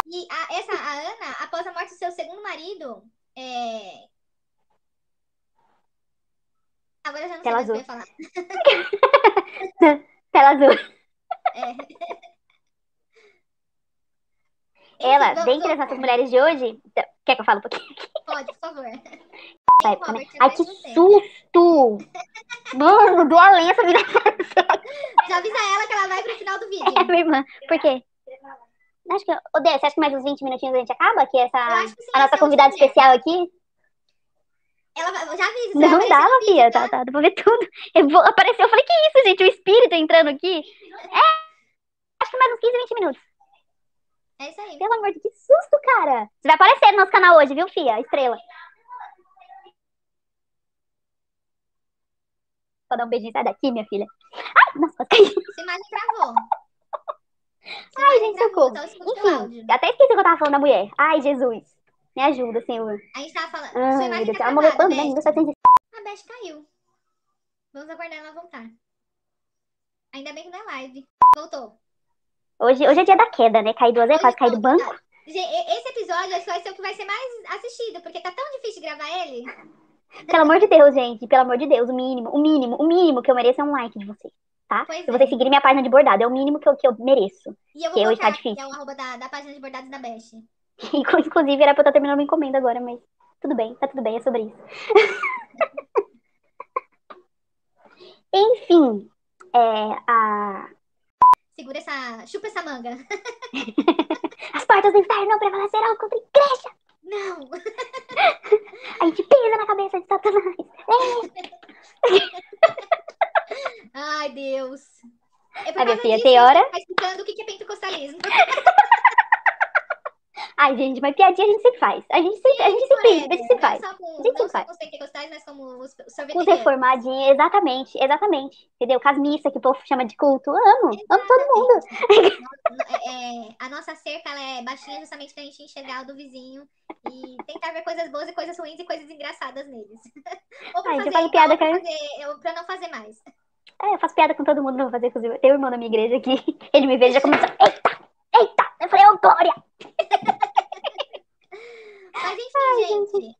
Speaker 4: E a Ana, após a morte do seu segundo marido, agora eu já não sei mais o que eu ia falar.
Speaker 2: Tela azul. Ela, dentre as nossas mulheres de hoje... Quer que eu fale um pouquinho?
Speaker 4: Pode, por favor.
Speaker 2: Ai, que susto! Mano, do além essa vida.
Speaker 4: Já avisa ela que ela vai pro final do vídeo.
Speaker 2: Minha irmã. Por quê? Acho que... você acha que mais uns 20 minutinhos a gente acaba? Que a nossa convidada especial aqui?
Speaker 4: Ela já avisa.
Speaker 2: Não dava, Fia. Tá, dá pra ver tudo. Apareceu, eu falei, que isso, gente? O espírito entrando aqui. Acho que mais uns 15, 20 minutos.
Speaker 4: É isso aí.
Speaker 2: Pelo amor de Deus, que susto, cara. Você vai aparecer no nosso canal hoje, viu, Fia? Estrela. Vou dar um beijinho. Sai daqui, minha filha. Ai, nossa, caiu.
Speaker 4: Sua imagem travou.
Speaker 2: Ai, gente, socorro. Enfim, até esqueci o que eu tava falando da mulher. Ai, Jesus. Me ajuda, Senhor.
Speaker 4: A gente tava falando.
Speaker 2: Ai, meu Deus, ela morreu quando, né? 1700.
Speaker 4: A Beth caiu. Vamos aguardar ela voltar. Ainda bem que não é live. Voltou.
Speaker 2: Hoje é dia da queda, né? Caí 2 vezes, quase caí do banco.
Speaker 4: Esse episódio vai ser o que vai ser mais assistido, porque tá tão difícil de gravar ele.
Speaker 2: Pelo amor de Deus, gente. Pelo amor de Deus, o mínimo que eu mereço é um like de vocês, tá? Se vocês seguirem minha página de bordado, é o mínimo que eu mereço.
Speaker 4: E eu vou colocar aqui, é o arroba da página de bordados da Beth.
Speaker 2: Inclusive, era pra eu estar terminando uma encomenda agora, mas tudo bem, tá tudo bem, é sobre isso. Enfim,
Speaker 4: Segura chupa essa manga.
Speaker 2: As portas do inferno não prevalecerão contra a igreja.
Speaker 4: Não.
Speaker 2: A gente pisa na cabeça de Satanás.
Speaker 4: Ai, Deus.
Speaker 2: A minha filha tem hora.
Speaker 4: Tá explicando o que é pentecostalismo.
Speaker 2: Ai, gente, mas piadinha a gente sempre faz. A gente sempre faz.
Speaker 4: Não só com os pentecostais, mas como os
Speaker 2: Os
Speaker 4: sorveterianos.
Speaker 2: reformadinhos, exatamente. Entendeu? Com as missas que o povo chama de culto. Amo todo mundo.
Speaker 4: A nossa cerca, ela é baixinha justamente pra gente enxergar o do vizinho e tentar ver coisas boas e coisas ruins e coisas engraçadas neles. Ou pra
Speaker 2: Ai,
Speaker 4: fazer
Speaker 2: eu faço
Speaker 4: igual,
Speaker 2: piada
Speaker 4: ou pra não fazer mais.
Speaker 2: eu faço piada com todo mundo, não vou fazer inclusive. Tem um irmão da minha igreja aqui, ele me vê e já começa, eita! Eu falei, ô, Glória!
Speaker 4: Mas enfim, gente,